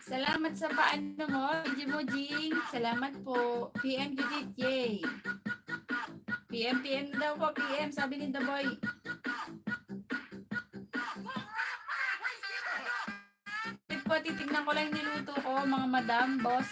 Speaker 4: Salamat sa paano mo, Jimojing. Salamat po. PM Judith, yay. PM daw po, PM. Sabi ni The Boy. Titignan ko lang niluto ko, mga madam, boss.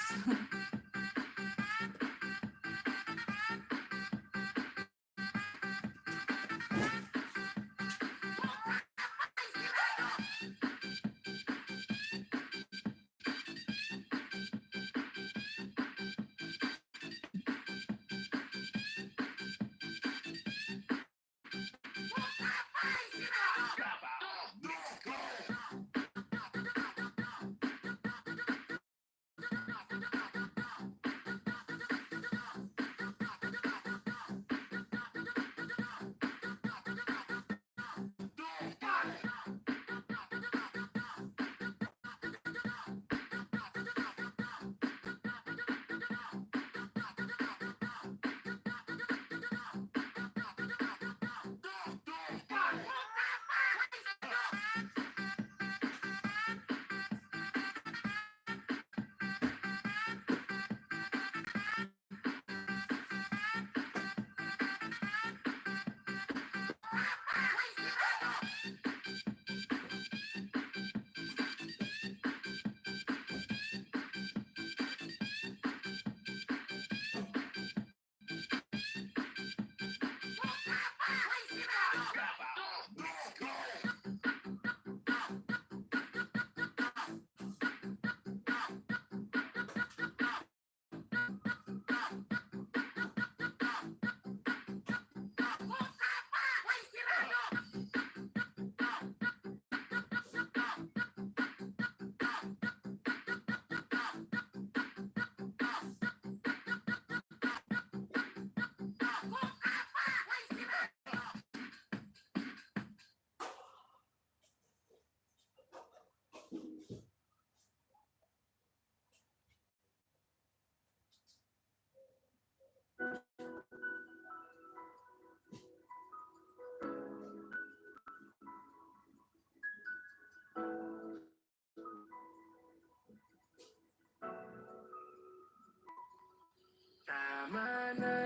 Speaker 2: sana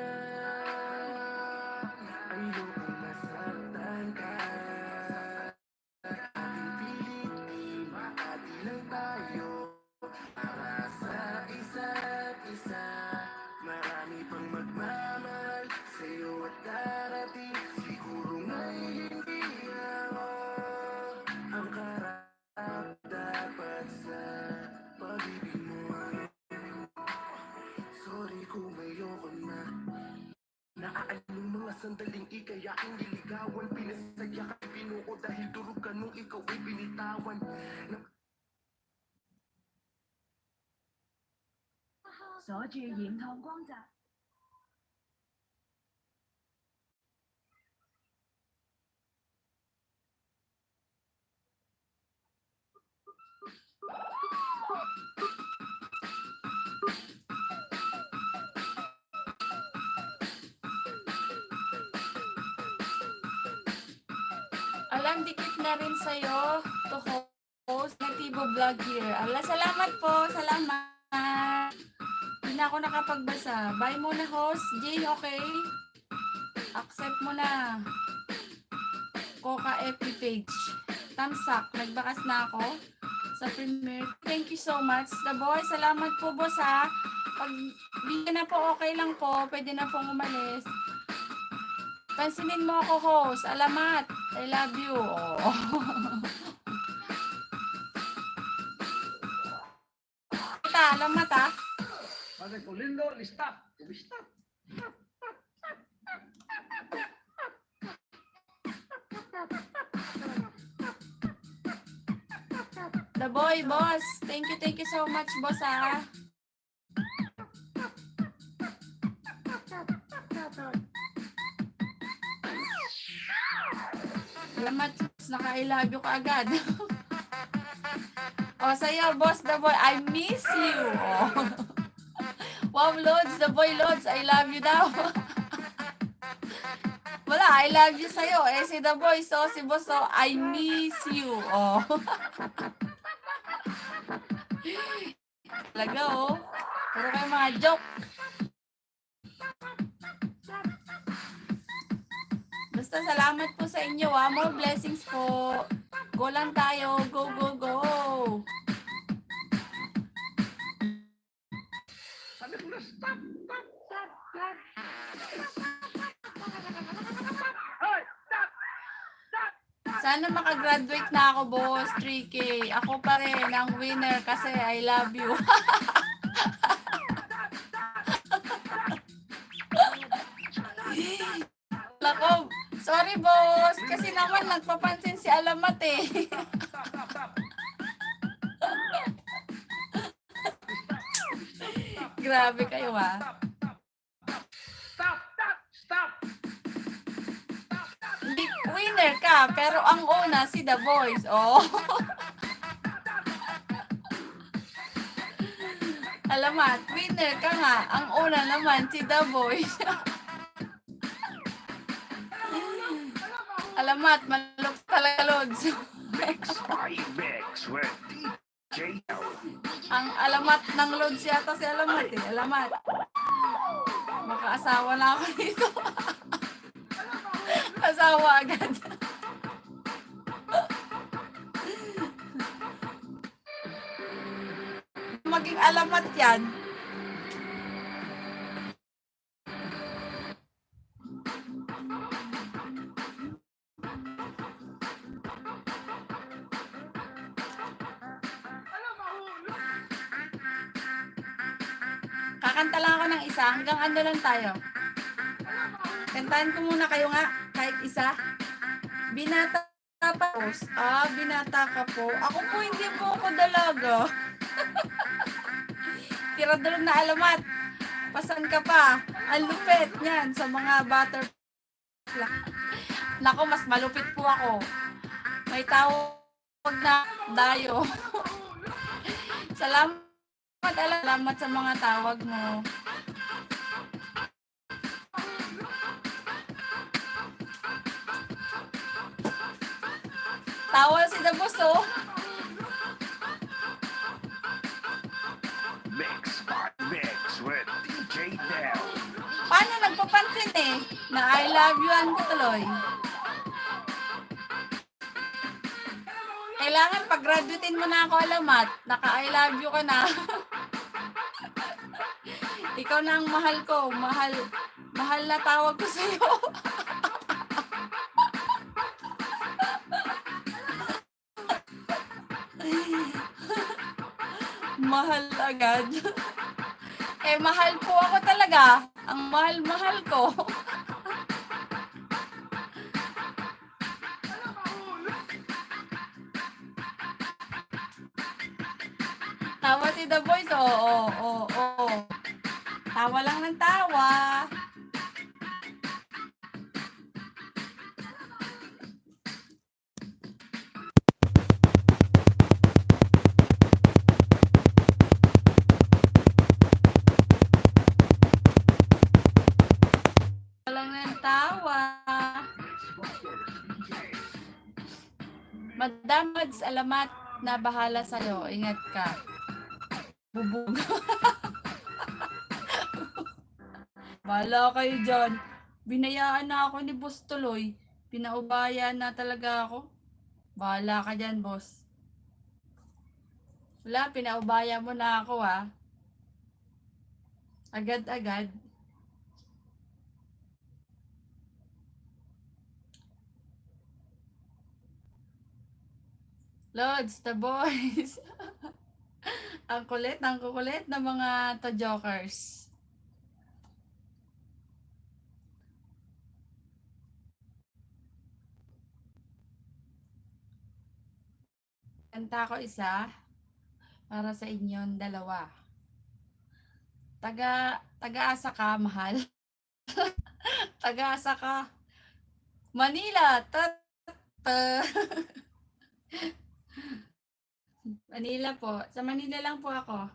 Speaker 2: ayokong masaktan ka. Ating pilit di maati lang tayo para sa isa't isa. Marami pang magmamahal sa'yo at darating. Siguro nga'y hindi ako ang karapat dapat sa pag-ibig mo. Sorry kung ayoko na. Naaalala mga sandaling ika'y aking niligawan. Pinasaya ka, pinuo dahil durog ka nung ikaw ay binitawan.
Speaker 7: 锁住鹽燙光澤。
Speaker 4: Alam, dikit na rin sa'yo to host ng Tibo Vlog here. Ala, salamat po. Salamat. Hindi na ako nakapagbasa. Bye muna, host. Jane, okay? Accept mo na. Coca FB page. Thumbs up. Nagbakas na ako sa premiere. Thank you so much. The boy, salamat po, boss, ha. Pag di na po, okay lang po. Pwede na pong umalis. Pansinin mo ako, host. Alamat. I love you. Oh. Kita, alamat, ha.
Speaker 2: Padre Colindo, lista. Lista.
Speaker 4: The boy, boss. Thank you so much, boss, ha. Salamat, naka-I love you ka agad. O, sa'yo, boss, the boy, I miss you. Oh. Wow, Lods, the boy, Lods, I love you daw. Wala, I love you sa'yo. Eh, si the boy, so, si boss, so, I miss you. Oh. Talaga, oh. Puro kayo mga joke. Basta salamat po sa inyo, ha. More blessings po. Go lang tayo. Go, go, go.
Speaker 2: Sabi ko na, stop. Hoy, stop.
Speaker 4: Sana makagraduate na ako, boss. 3K. Ako pa rin ang winner kasi I love you. Lako, sorry, boss. Kasi naman nagpapansin si Alamat, eh. Grabe kayo, ah.
Speaker 2: Stop.
Speaker 4: Winner ka, pero ang una si The Boys. Oh. Alamat, winner ka nga. Ang una naman si The Boys. Alamat, malok talaga, Lods.
Speaker 1: Mix by Mix with DJ
Speaker 4: Ang alamat ng Lods yata si Alamat, eh. Alamat. Makaasawa na ako dito. Asawa agad. Maging alamat yan. Kakanta lang ako ng isa. Hanggang ano lang tayo. Kantahan ko muna kayo nga. Kahit isa. Binata pa. Binata ka po. Ako po hindi po ako dalaga. Tirador na Alamat. Pasan ka pa. Ang lupit niyan sa mga butterfly. Nako, mas malupit po ako. May tawag na dayo. Salamat sa mga tawag mo. Tawal si The Boss, oh.
Speaker 1: Mix by Mix with DJ Nel.
Speaker 4: eh. Na I love you-an ko tuloy. Kailangan pag-graduatein mo na ako, alamat. Naka-I love you ka na. Ikaw na ang mahal ko. Mahal na tawag ko sa'yo. Mahal agad. Mahal po ako talaga. Ang mahal-mahal ko. Tawa si The Voice, oo. Tawa lang ng tawa. Tawa lang ng tawa. Madam Mads, alamat na bahala sa'yo. Ingat ka. Bubog. Bahala kayo dyan. Binayaan na ako ni Boss tuloy. Pinaubaya na talaga ako. Bahala ka dyan, boss. Wala, pinaubaya mo na ako, ha. Agad-agad. Lods, the boys. Ang kukulit ng mga to-jokers. Kanta ko isa para sa inyong dalawa. Taga-asa ka, mahal. Taga-asa ka. Manila. Manila po. Sa Manila lang po ako.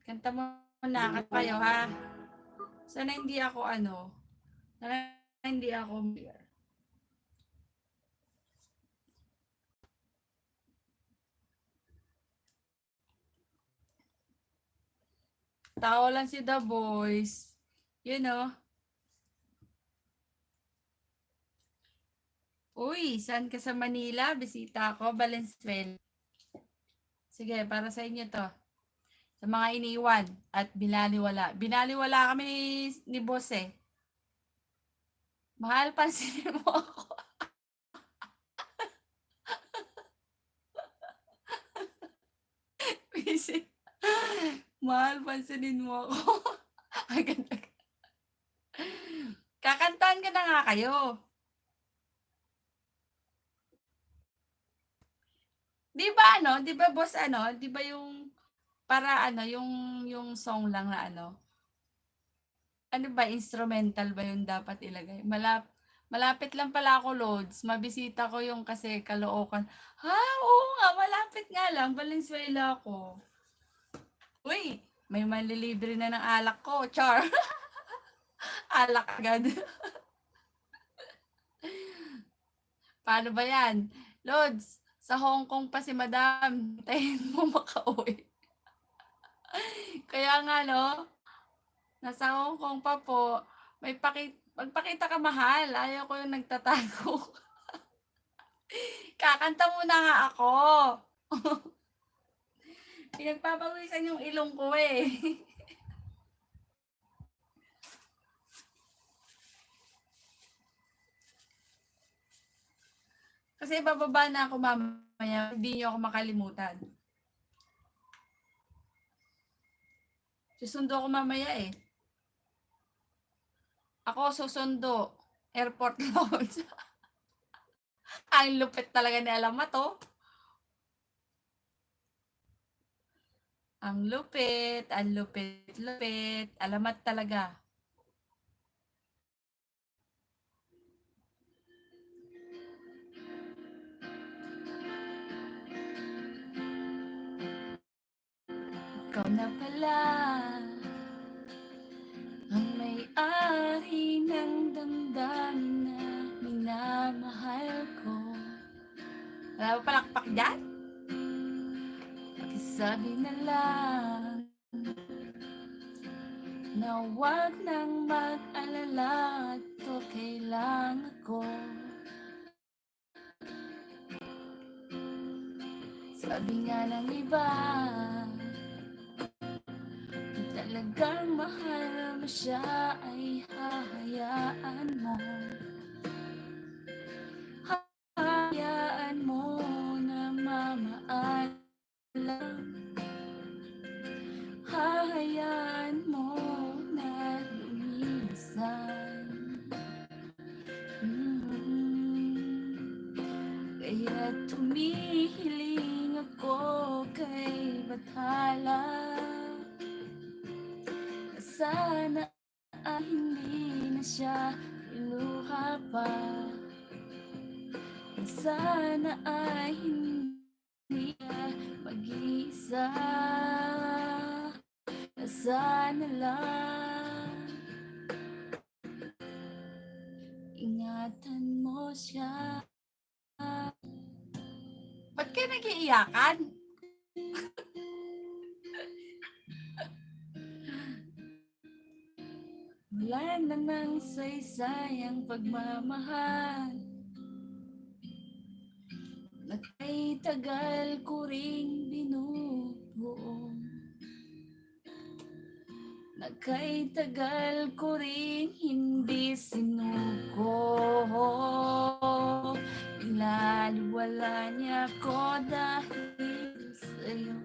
Speaker 4: Kanta mo na kayo, ha? Sana hindi ako sana hindi ako tao lang si The Boys. You know. Uy, saan ka sa Manila? Bisita ako, Valenzuela. Sige, para sa inyo to. Sa mga iniwan at binaliwala. Binaliwala kami ni Boss eh. Mahal, pansinin mo ako. Mahal, pansinin mo ako. Agad-agad. Kakantahan ka na nga kayo. Di ba di ba boss di ba yung para yung song lang na ano ba, instrumental ba yung dapat ilagay? Malapit lang pala ako, Lods. Mabisita ko yung kasi Caloocan. Ha, oo nga, malapit nga lang. Valenzuela ako. Uy, may manlilibre na ng alak ko. Char. Alak agad. Paano ba yan? Lods, sa Hong Kong pa si Madam. Tayin mo makauwi. Kaya nga, nasa Hong Kong pa po. Magpakita ka, mahal. Ayaw ko yung nagtatago. Kakanta muna nga ako. Pinagpapawisan yung ilong ko eh. Kasi bababa na ako mamaya, hindi niyo ako makalimutan. Susundo ako mamaya eh. Ako susundo. Airport Lounge. Ang lupit talaga ni Alamat, oh. Ang lupit, lupit. Alamat talaga. Ikaw na pala ang may-ari ng damdamin na minamahal ko. Wala ba palakpak dyan? Pakisabi na lang na huwag nang mag-alala, ito kailangan ko. Sabi nga ng iba, kung talagang mahal mo siya ay hahayaan mo. Hahayaan mo na mamaalam. Hahayaan mo na lumisan. Kaya tumihiling ako kay Bathala, na sana ay hindi na siya iluha pa. Na sana ay hindi na mag-iisa. Na sana lang ingatan mo siya. Ba't kayo nag-iiyakan? Wala na nang saysayang pagmamahal, na kay tagal ko ring binubuo, na kay tagal ko ring hindi sinuko. Pinaliwala niya ko dahil sa'yo,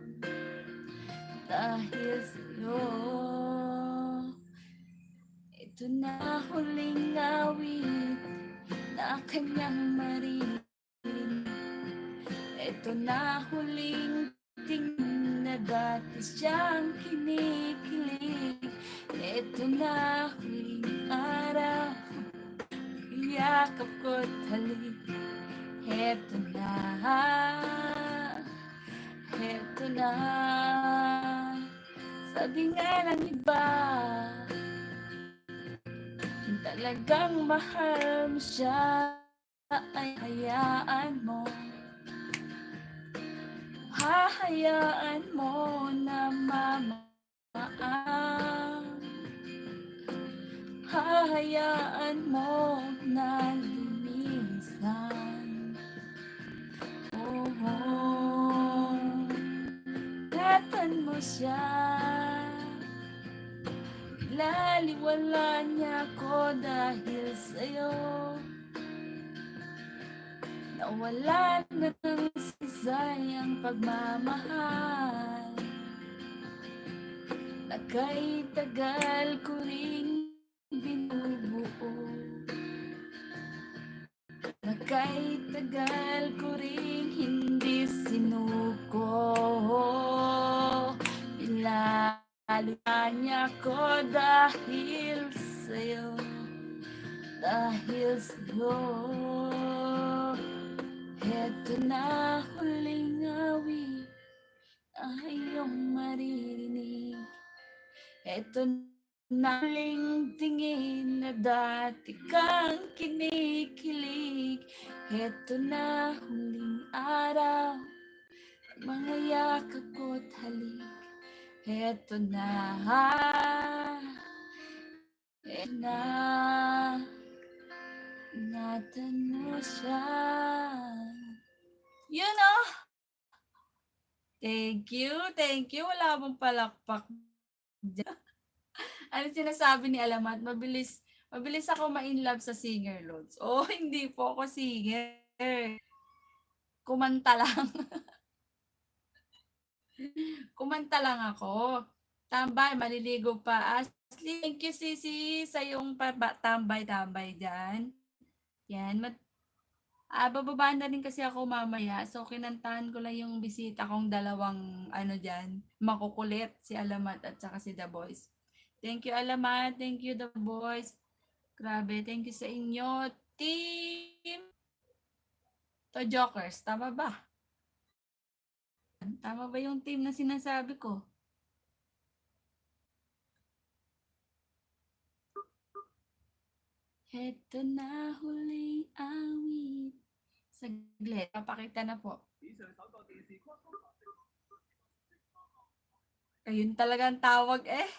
Speaker 4: dahil sa'yo. Ito na huling awit na kanyang marinig. Ito na huling tingin na dati siyang kinikilig. Ito na huling araw, yakap ko't halik. Ito na, ito na. Sabi nga ng iba, kung talagang mahal mo siya ay hayaan mo. Hahayaan mo na mamaan. Hahayaan mo na lumisan. Oh, oh. Ingatan mo siya. Laliwala niya ko dahil sa'yo. Nawala na ng sisayang pagmamahal, na kay tagal ko ring binubuo, na kay tagal ko ring hindi sinuko. Pinaliwala niya ko dahil sa'yo, dahil sa'yo. Ito na huling awit na iyong maririnig. Ito na huling tingin na dati kang kinikilig. Ito na huling araw, mga yakap ko't halik. Ito na, ito na. Ingatan mo siya. You know? Thank you, thank you. Wala bang palakpak dyan. Ano sinasabi ni Alamat? Mabilis ako ma-inlove sa singer, Lods. Oh, hindi po ako singer. Kumanta lang. Kumanta lang ako. Tambay, maliligo pa. Ashley, thank you, Sisi, sa yung tambay-tambay dyan. Yan, bababa na rin kasi ako mamaya. So, kinantahan ko lang yung bisita kong dalawang dyan. Makukulit, si Alamat at saka si The Boys. Thank you, Alamat. Thank you, The Boys. Grabe, thank you sa inyo. Team to Jokers, tama ba? Tama ba yung team na sinasabi ko? Heto na huling awit. Saglit, papakita na po. Ayun talagang tawag eh.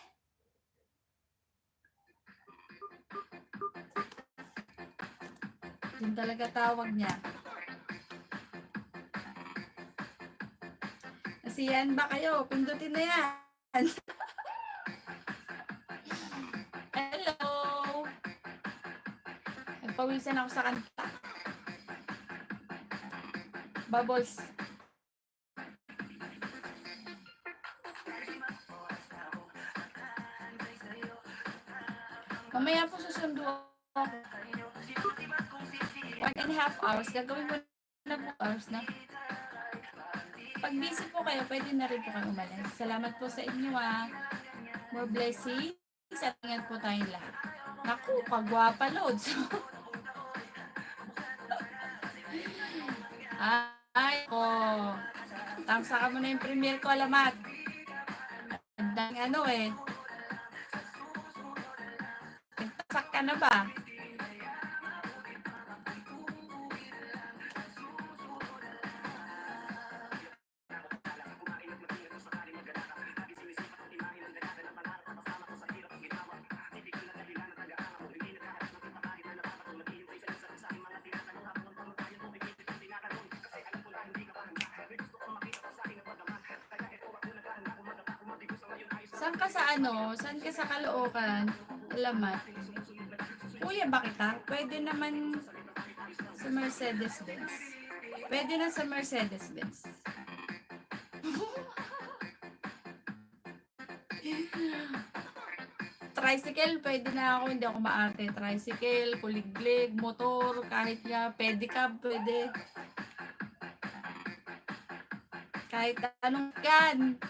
Speaker 4: Yun talaga tawag niya. Nasiyan ba kayo? Pindutin na yan. Hello! Nagpawisan ako sa kanta. Bubbles. Mamaya po susundo ako. 1.5 hours. Gagawin mo na po hours na. Pag busy po kayo, pwede na rin po kayo umalis. Salamat po sa inyo More blessings. At ingat po tayong lahat. Naku, kagwapa loads. Ay, ko. Tamsa ka mo na yung premiere ko, alamat. Andang ano eh. Nagtasak ka na ba? Saan ka sa ano? Saan ka sa Caloocan? Alamat. Kuya ba kita? Pwede naman sa Mercedes-Benz. Pwede na sa Mercedes-Benz. Tricycle, pwede na ako. Hindi ako maarte. Tricycle, kuliglig, motor, kahit nga pedicab, pwede. Kahit anong kan.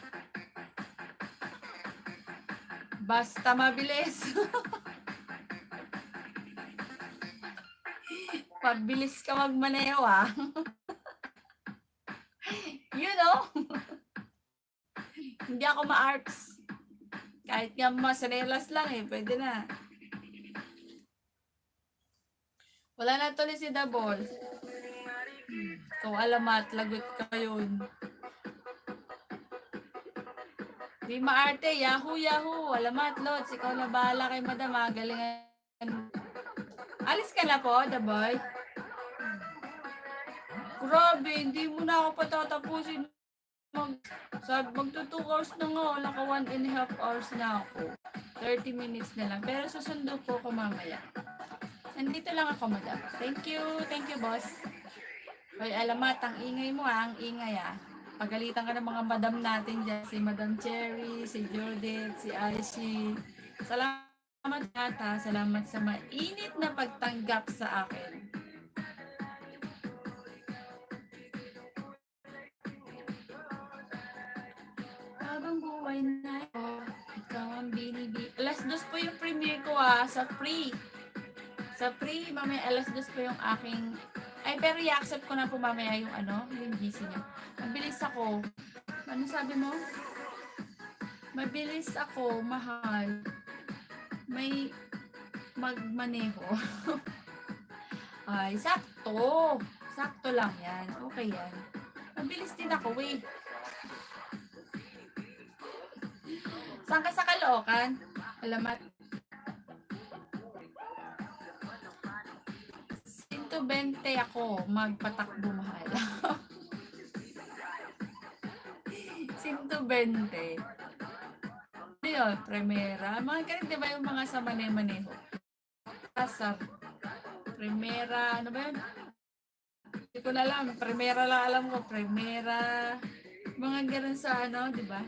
Speaker 4: Basta mabilis. Pabilis ka magmaneho You know? Hindi ako ma-arts. Kahit nga masanelas lang pwede na. Wala na tuloy si Dabol. Kung alamat, lagot ka yun. Di maarte, yahoo, yahoo. Alamat, Lods. Ikaw na bahala kay madam, galingan. Alis ka na po, the boy. Grabe, hindi mo na ako patatapusin. Magto 2 hours na nga. Wala ka 1.5 hours na ako. 30 minutes na lang. Pero susundo po ko mamaya. Nandito lang ako, madam. Thank you, boss. Hoy, alamat, ang ingay mo ang ingay Pagalitan ka ng mga madam natin dyan. Si Madam Cherry, si Judith, si Aishi. Salamat ata. Salamat sa mainit na pagtanggap sa akin. Habang buhay na ako, ikaw ang binibig. Alas 2 po yung premiere ko sa free. Sa free, mamaya alas 2 po yung aking... Ay, pero i-accept ko na po mamaya yung yung GC niya. Mabilis ako. Ano sabi mo? Mabilis ako, mahal. May magmaneho. Ay, sakto. Sakto lang yan. Okay yan. Mabilis din ako, Saan ka sa Caloocan? Alamat. 120 ako, magpatakbo mahal. 120. Ano yun? Primera. Mga ganun, di ba yung mga sa maneho? Sa Primera, ano ba yun? Hindi ko na alam. Primera lang alam ko. Primera. Mga ganun sa di ba?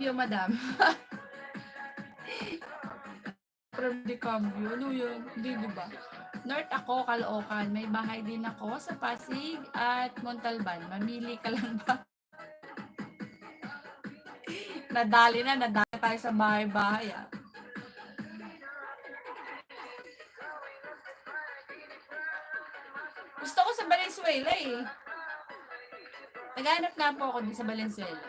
Speaker 4: Cambio, madam. From the cambio. Ano yun? Hindi, diba? North ako, Caloocan. May bahay din ako sa Pasig at Montalban. Mamili ka lang ba? Nadali tayo sa bahay-bahay Valenzuela eh. Naghanap nga po ako din sa Valenzuela.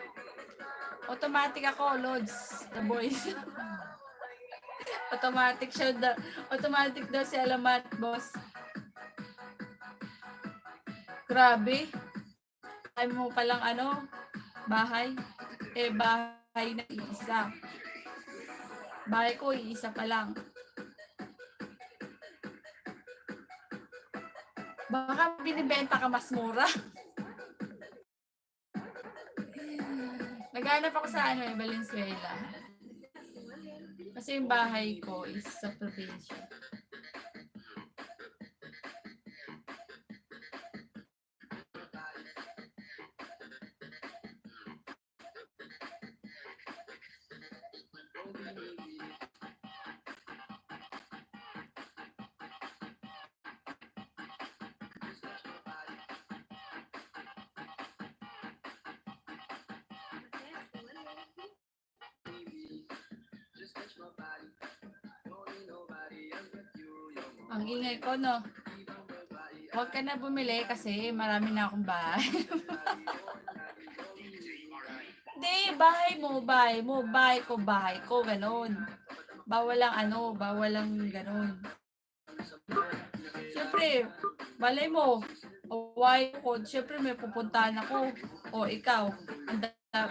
Speaker 4: Automatic ako, Lods, the boys. Automatic siya, automatic daw si Alamat, boss. Grabe. Ay mo palang ano, bahay. Bahay na iisa. Bahay ko, iisa pa lang. Baka binibenta ka mas mura. Naghanap ako sa Valenzuela. Kasi yung bahay ko is sa probinsya. Ang ingay ko, no? Huwag ka na bumili kasi marami na akong bahay. Hindi, bahay ko, ganon. Bawal lang ganon. Siyempre, malay mo, siyempre may pupuntahan ako. O ikaw,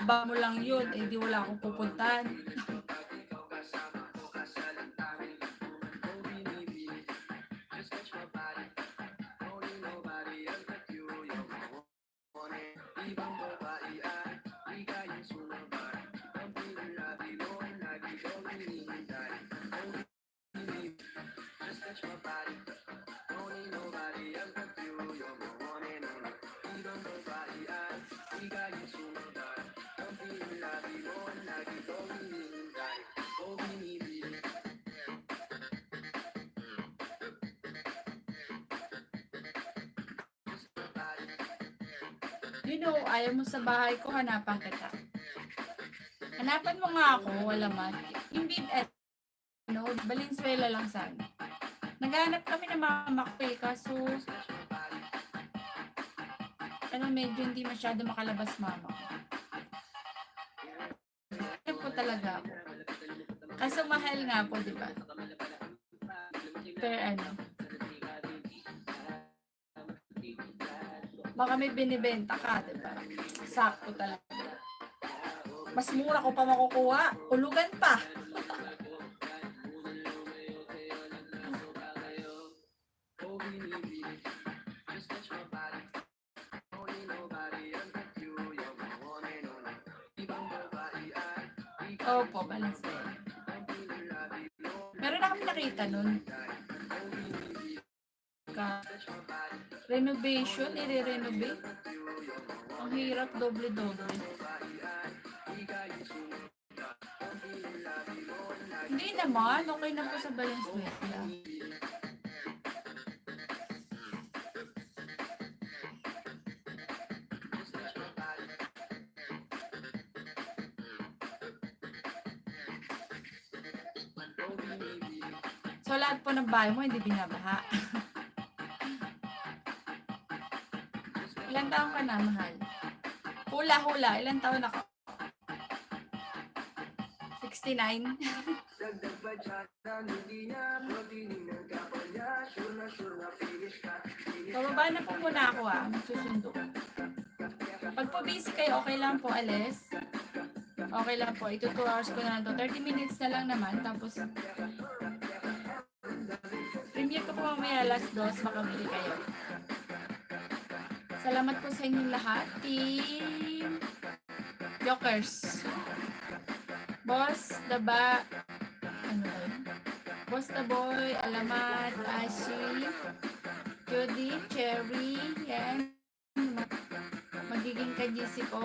Speaker 4: ba mo lang yun, di wala akong pupuntahan. You know, ayaw mo sa bahay ko, hanapan kita. Hanapan mo nga ako, wala man. Hindi, Valenzuela lang sana. Naghanap kami ng mama ko kaso, medyo hindi masyado makalabas mama ko. Ano po talaga ako. Kaso mahal nga po, di ba? Pero baka may binibenta ka, diba? Sakto talaga. Mas mura ko pa makukuha. Ulugan pa. Opo, Valenzuela. Meron na kami nakita nun. Renovation, i-renovate. Ang hirap, doble-doble. Hindi naman, okay na po sa Valenzuela. So lahat po ng bahay mo hindi binabaha. Ilan taon ka na, mahal? Hula. Ilan taon ako? 69. Pababa na po muna ako magsusundo. Pag po busy kayo, okay lang po alis. Okay lang po. Ito 2 hours ko na lang to. 30 minutes na lang naman. Tapos, premiere ko po mamaya last 2, makabili kayo. Salamat po sa inyong lahat, team Jokers. Boss, Boss the Boy, Alamat, Ashi, Jody, Cherry, yan. Magiging ka-GC ko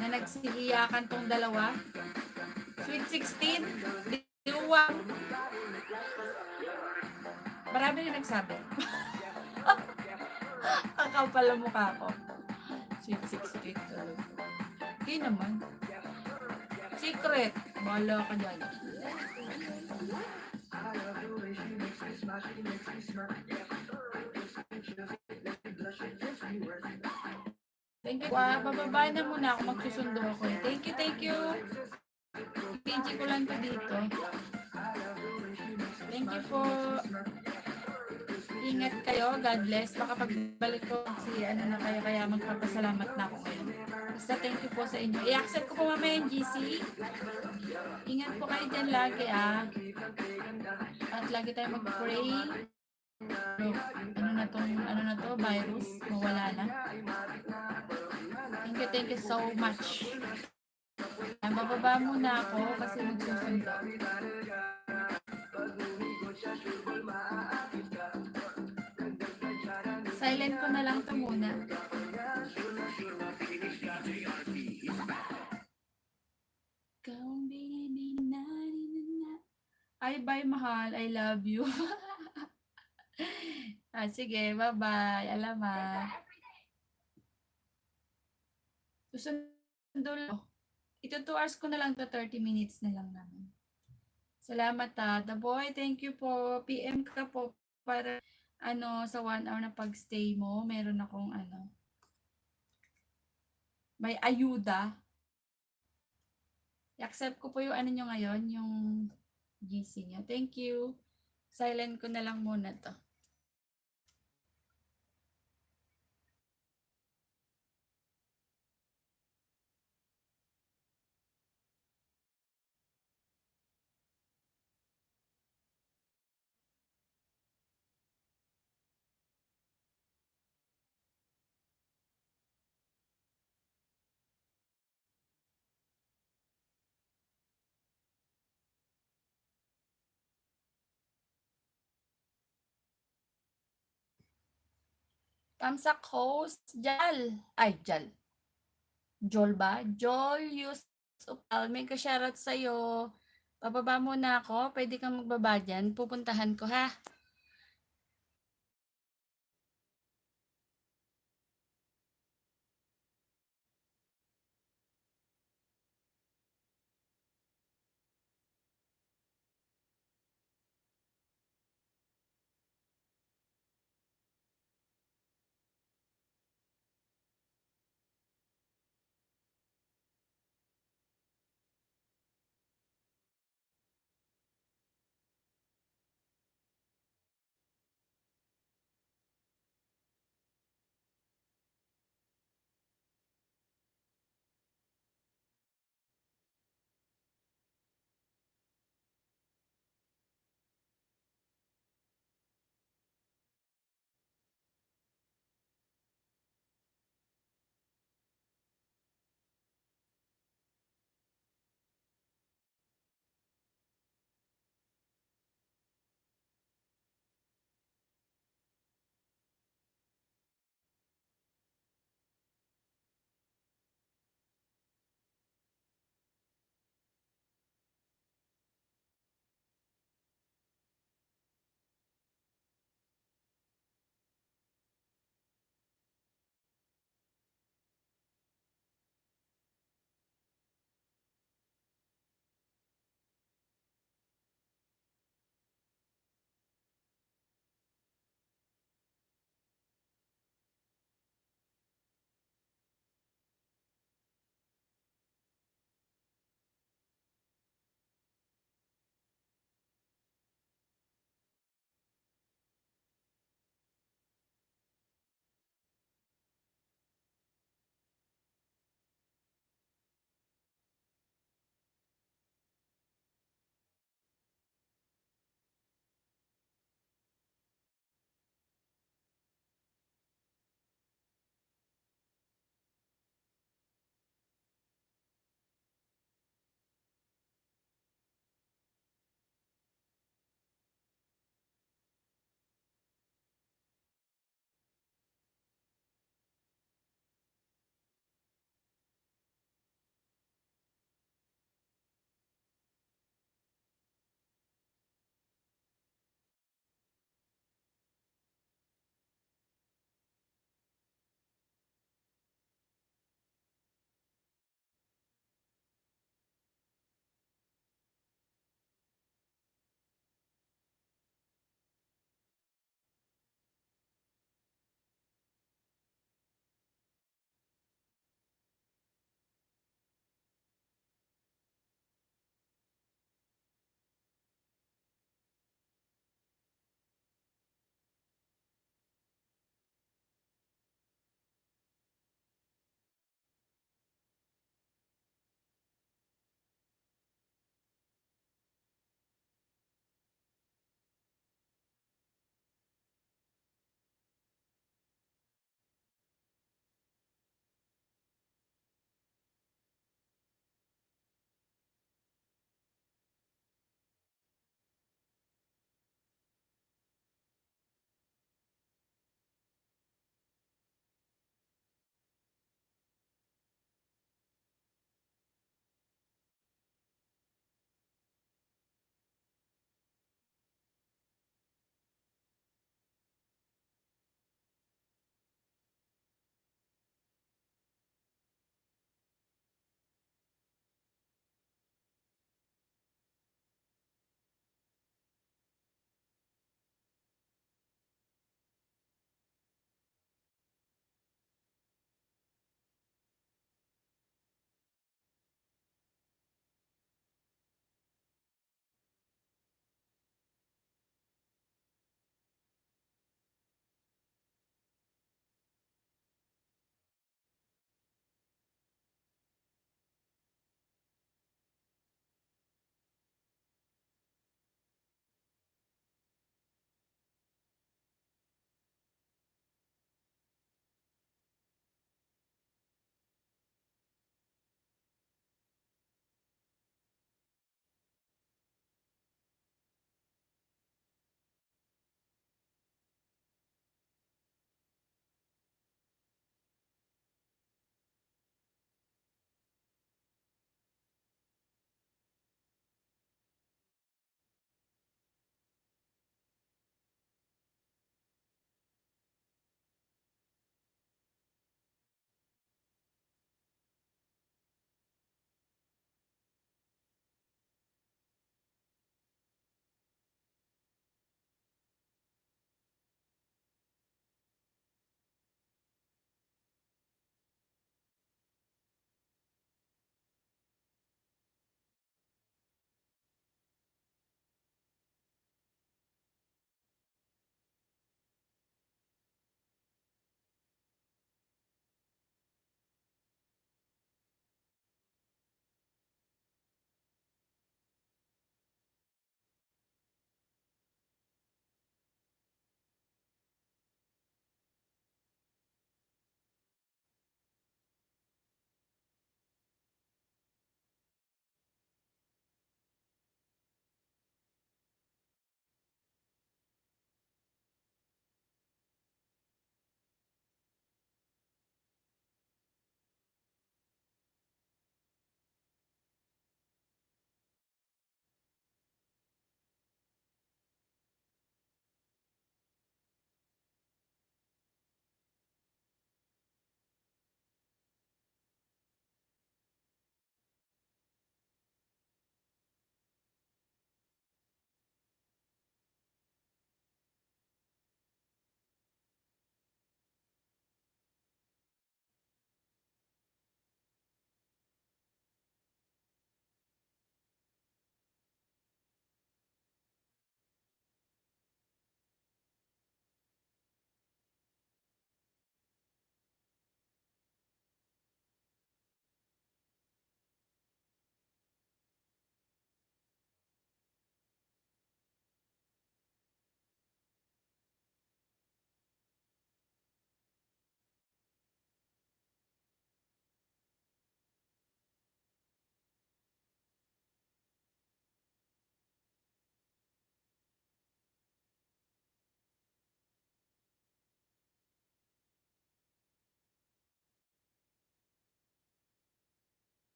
Speaker 4: na nagsigiyakan tong dalawa. Sweet 16, Diwang. Marami na nagsabi. Ang kapal ang mukha ko. Sweet 16 talaga. Hindi naman. Secret. Bahala ka dyan. Thank you. Bababa na muna ako. Magsusundo ako. Thank you, thank you. PG ko lang to dito. Thank you po. Ingat kayo. God bless. Baka pagbalik ko si ano na kayo, kaya magpapasalamat na ako ngayon. Basta thank you po sa inyo. I-accept ko po mamaya yung GC. Ingat po kayo dyan lagi At lagi tayo mag-pray. Ano na to, virus. Mawala na. Thank you so much. Bababa muna ako kasi magsusundo. Silent ko na lang ito muna. Ay, bye mahal. I love you. Sige, bye-bye. Alamat. Susundo lang. Ito 2 hours ko na lang to, 30 minutes na lang namin. Salamat The boy, thank you po. PM ka po para sa 1 hour na pag-stay mo. Meron akong may ayuda. I-accept ko po yung nyo ngayon, yung GC nyo. Thank you. Silent ko na lang muna to. Tamsak host, Jal. Ay, Jal. Jol ba? Jol, Upal. May ka-shoutout sa'yo. Pababa muna ako. Pwede kang magbaba dyan. Pupuntahan ko, ha?